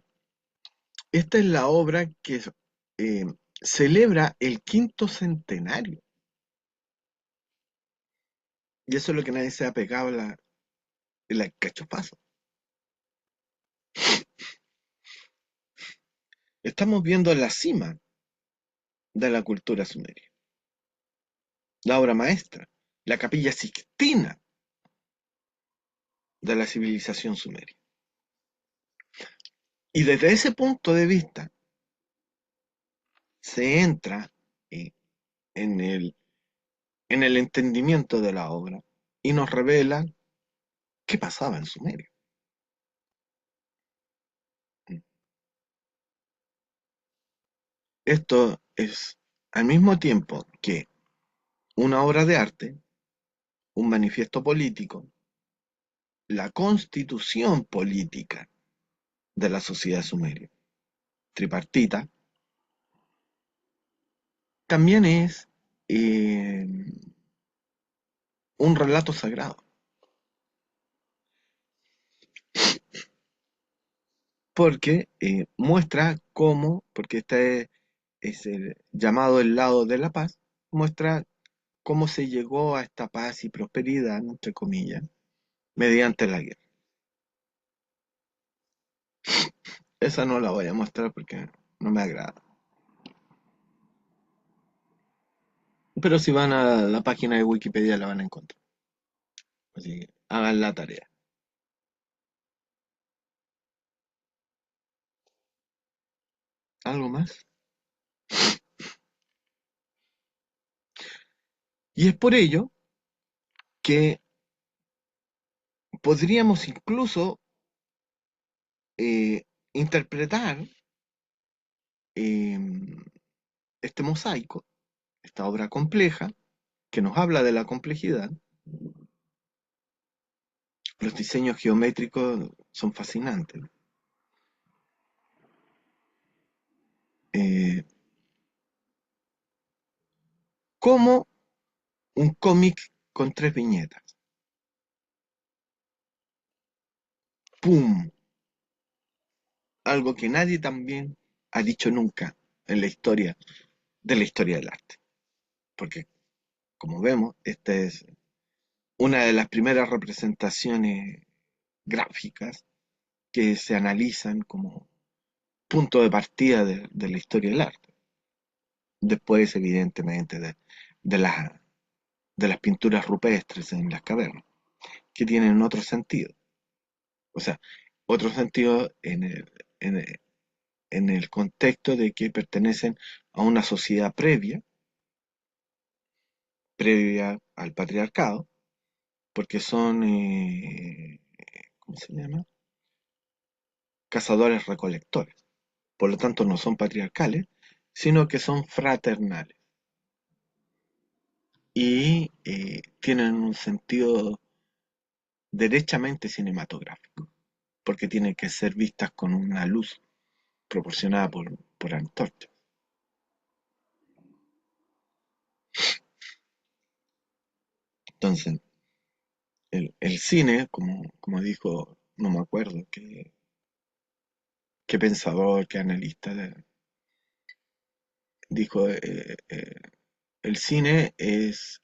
esta es la obra que eh, celebra el quinto centenario. Y eso es lo que nadie se ha pegado la cachofazo. Estamos viendo la cima de la cultura sumeria, la obra maestra, la capilla sixtina de la civilización sumeria. Y desde ese punto de vista se entra eh, en en el entendimiento de la obra y nos revela qué pasaba en Sumeria. Esto es al mismo tiempo que una obra de arte, un manifiesto político, la constitución política de la sociedad sumeria, tripartita, también es eh, un relato sagrado, porque muestra cómo, porque este es el llamado el lado de la paz, muestra cómo se llegó a esta paz y prosperidad, entre comillas, mediante la guerra. Esa no la voy a mostrar porque no me agrada. Pero si van a la página de Wikipedia la van a encontrar. Así que hagan la tarea. ¿Algo más? Y es por ello que podríamos incluso eh, interpretar eh, este mosaico, esta obra compleja, que nos habla de la complejidad. Los diseños geométricos son fascinantes. Eh, como un cómic con tres viñetas. ¡Pum! Algo que nadie también ha dicho nunca en la historia del arte. Porque, como vemos, esta es una de las primeras representaciones gráficas que se analizan como punto de partida de la historia del arte. Después, evidentemente, de las, de las pinturas rupestres en las cavernas, que tienen otro sentido. O sea, otro sentido en el, en el contexto de que pertenecen a una sociedad previa al patriarcado, porque son, ¿cómo se llama? Cazadores recolectores. Por lo tanto, no son patriarcales, sino que son fraternales. Y tienen un sentido derechamente cinematográfico, porque tienen que ser vistas con una luz proporcionada por antorchas. Entonces, el cine, como dijo, no me acuerdo qué pensador, qué analista, dijo, el cine es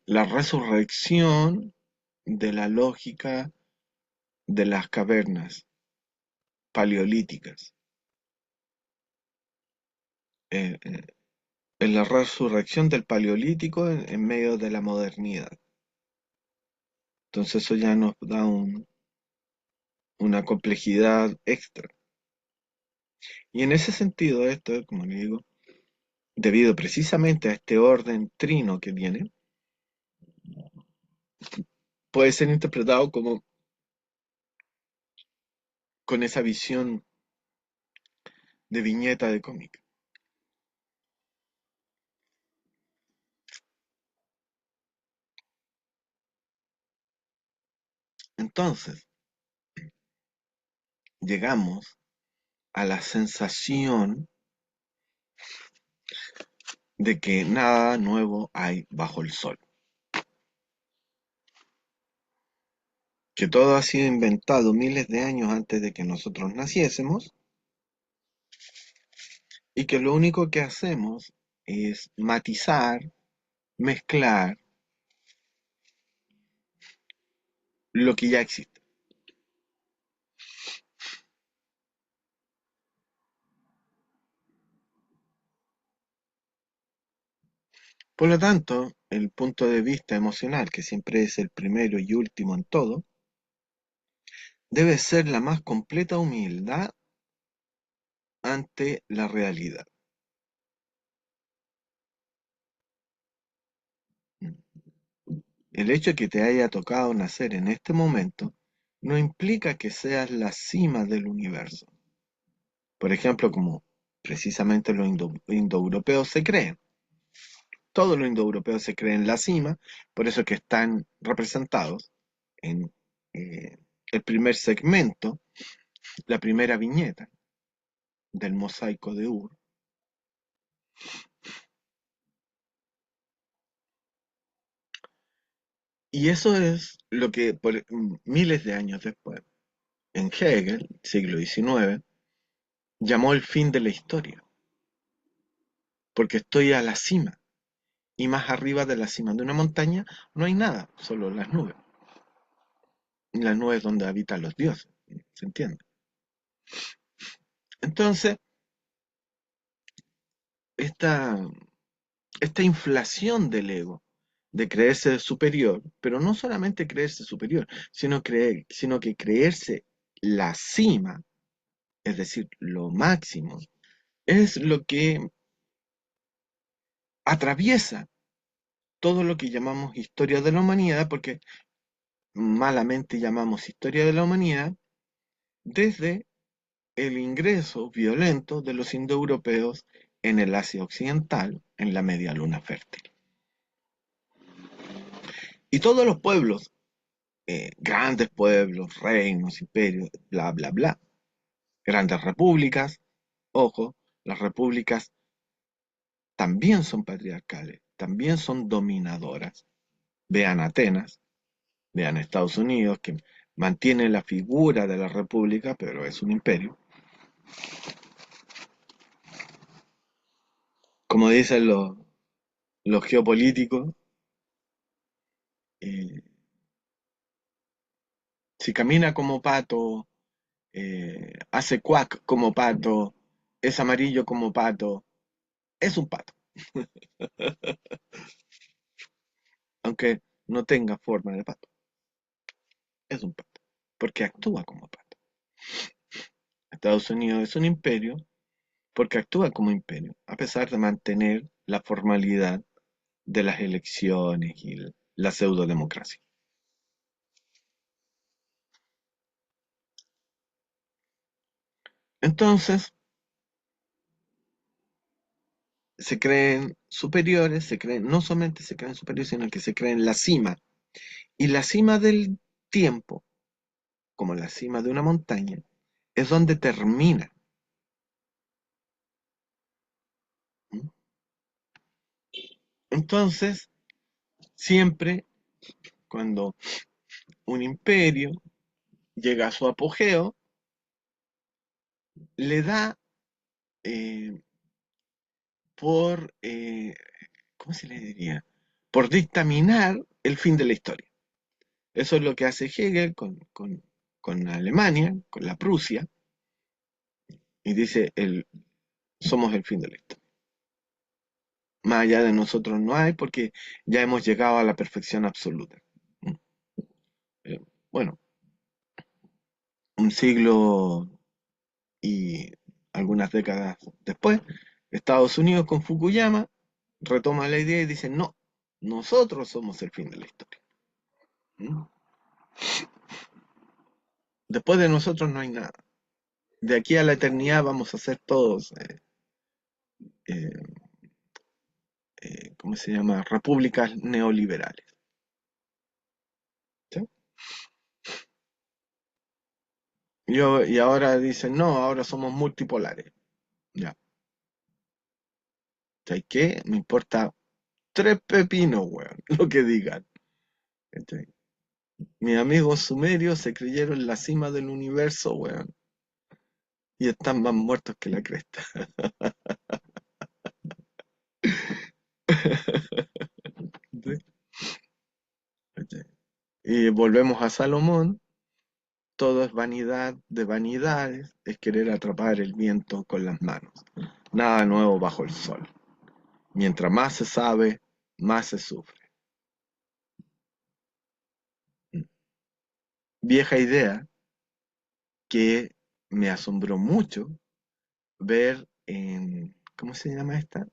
la resurrección de la lógica de las cavernas paleolíticas. Eh, eh, es la resurrección del paleolítico en medio de la modernidad. Entonces eso ya nos da una complejidad extra. Y en ese sentido, esto, como le digo, debido precisamente a este orden trino que tiene, puede ser interpretado como con esa visión de viñeta de cómic. Entonces, llegamos a la sensación de que nada nuevo hay bajo el sol, que todo ha sido inventado miles de años antes de que nosotros naciésemos y que lo único que hacemos es matizar, mezclar lo que ya existe. Por lo tanto, el punto de vista emocional, que siempre es el primero y último en todo, debe ser la más completa humildad ante la realidad. El hecho de que te haya tocado nacer en este momento no implica que seas la cima del universo. Por ejemplo, como precisamente los indoeuropeos se creen. Todos los indoeuropeos se creen la cima, por eso que están representados en eh, el primer segmento, la primera viñeta del mosaico de Ur. Y eso es lo que miles de años después, en Hegel, siglo XIX, llamó el fin de la historia, porque estoy a la cima, y más arriba de la cima de una montaña no hay nada, solo las nubes donde habitan los dioses, ¿se entiende? Entonces, esta, esta inflación del ego, de creerse superior, pero no solamente creerse superior, sino que creerse la cima, es decir, lo máximo, es lo que atraviesa todo lo que llamamos historia de la humanidad, porque malamente llamamos historia de la humanidad, desde el ingreso violento de los indoeuropeos en el Asia Occidental, en la media luna fértil. Y todos los pueblos, grandes pueblos, reinos, imperios, bla, bla, bla, grandes repúblicas, ojo, las repúblicas también son patriarcales, también son dominadoras. Vean Atenas, vean Estados Unidos, que mantiene la figura de la república, pero es un imperio. Como dicen los geopolíticos, eh, si camina como pato, hace cuac como pato, es amarillo como pato, es un pato, aunque no tenga forma de pato, es un pato, porque actúa como pato. Estados Unidos es un imperio porque actúa como imperio, a pesar de mantener la formalidad de las elecciones y la pseudodemocracia. Entonces, se creen superiores, no solamente se creen superiores, sino que se creen la cima. Y la cima del tiempo, como la cima de una montaña, es donde termina. ¿Mm? Entonces, siempre cuando un imperio llega a su apogeo, le da eh, ¿cómo se le diría? Por dictaminar el fin de la historia. Eso es lo que hace Hegel con Alemania, con la Prusia, y dice, somos el fin de la historia. Más allá de nosotros no hay porque ya hemos llegado a la perfección absoluta. ¿Mm? Eh, bueno, un siglo y algunas décadas después, Estados Unidos con Fukuyama retoma la idea y dice, no, nosotros somos el fin de la historia. ¿Mm? Después de nosotros no hay nada. de aquí a la eternidad vamos a ser todos, eh, ¿cómo se llama? Repúblicas neoliberales. ¿Sí? Y ahora dicen, no, ahora somos multipolares. Ya. ¿Sabes qué? Me importa tres pepinos, weón, lo que digan. ¿Cachai? Mis amigos sumerios se creyeron en la cima del universo, weón, y están más muertos que la cresta. ¿Sí? ¿Cachai? Y volvemos a Salomón, todo es vanidad de vanidades, es querer atrapar el viento con las manos. Nada nuevo bajo el sol. Mientras más se sabe, más se sufre. Vieja idea que me asombró mucho ver en, ¿cómo se llama esta?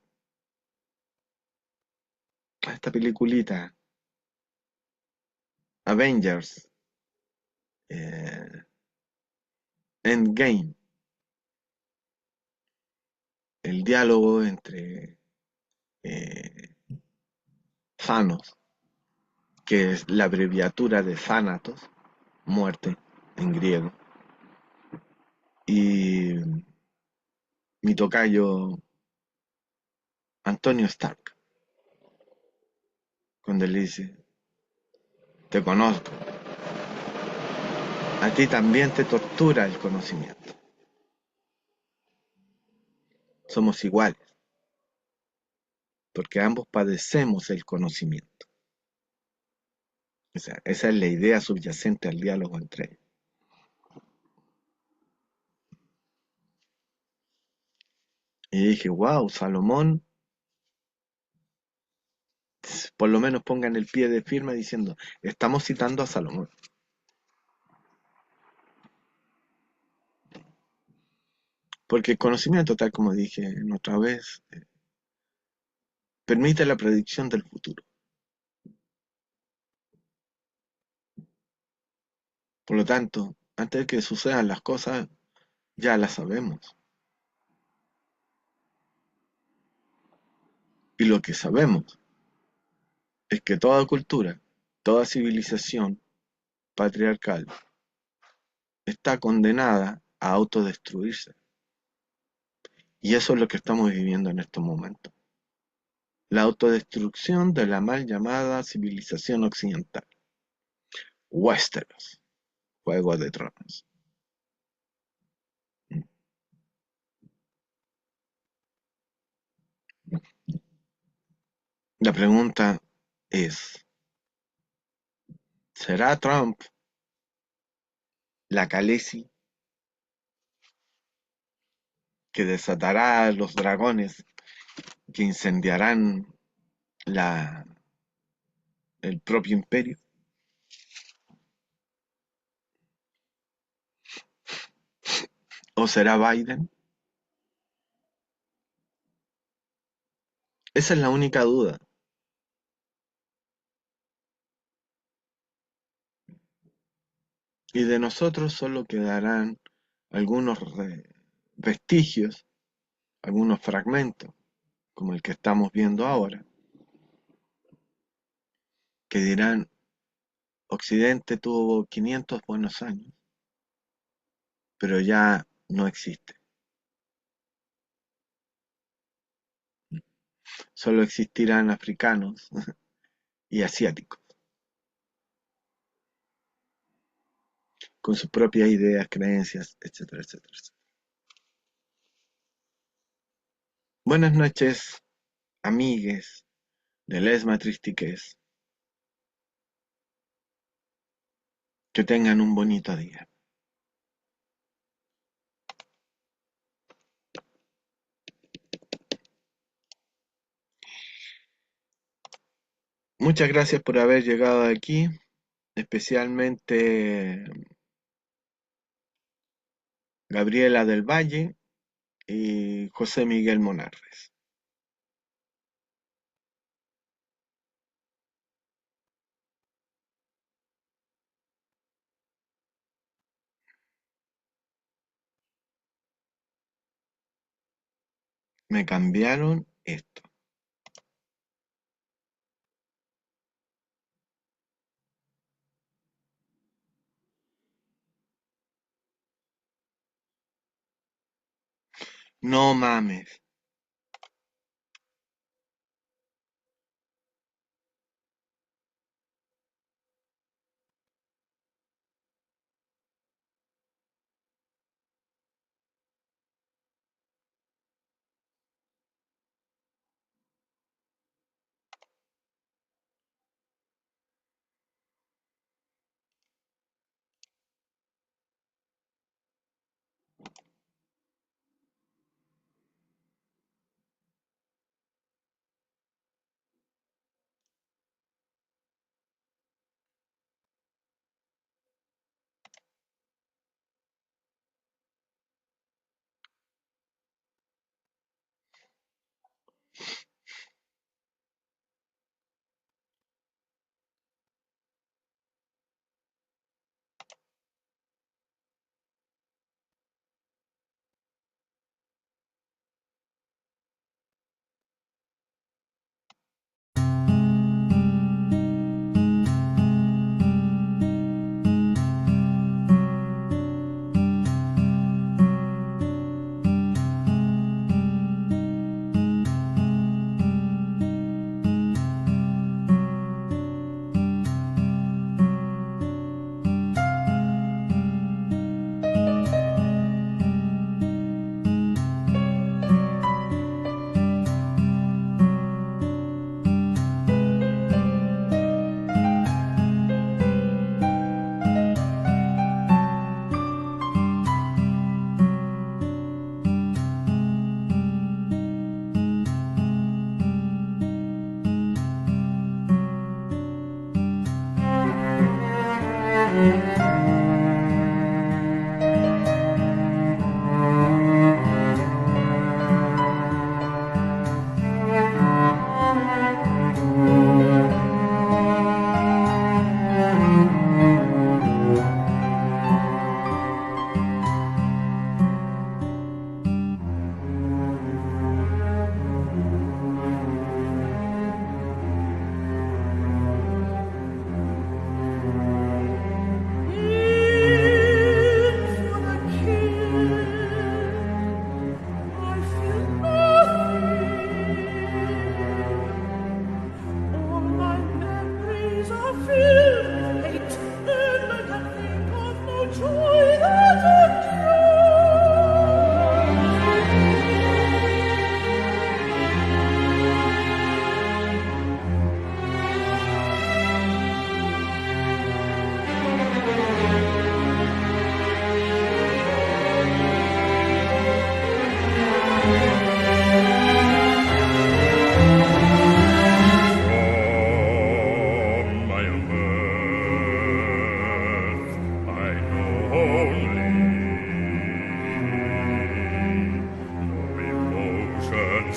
Esta peliculita, Avengers, eh, Endgame, el diálogo entre eh, Thanos, que es la abreviatura de Thanatos, muerte en griego, y mi tocayo Antonio Stark, cuando le dice, te conozco, a ti también te tortura el conocimiento, somos iguales, porque ambos padecemos el conocimiento. O sea, esa es la idea subyacente al diálogo entre ellos. Y dije, wow, Salomón, por lo menos pongan el pie de firma diciendo, estamos citando a Salomón. Porque el conocimiento, tal como dije en otra vez, permite la predicción del futuro. Por lo tanto, antes de que sucedan las cosas, ya las sabemos. Y lo que sabemos es que toda cultura, toda civilización patriarcal está condenada a autodestruirse. Y eso es lo que estamos viviendo en estos momentos. La autodestrucción de la mal llamada civilización occidental. Westeros, Juego de Tronos. La pregunta es, ¿será Trump la Khaleesi que desatará a los dragones que incendiarán la, el propio imperio? ¿O será Biden? Esa es la única duda. Y de nosotros solo quedarán algunos vestigios, algunos fragmentos, como el que estamos viendo ahora, que dirán, Occidente tuvo 500 buenos años, pero ya no existe. Solo existirán africanos y asiáticos, con sus propias ideas, creencias, etcétera, etcétera, etcétera. Buenas noches, amigues de Les Matristiques. Que tengan un bonito día. Muchas gracias por haber llegado aquí, especialmente Gabriela del Valle y José Miguel Monarres. Me cambiaron esto. No mames.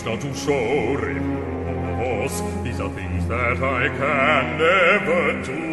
Not to show remorse. These are things that I can never do.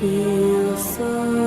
Feel so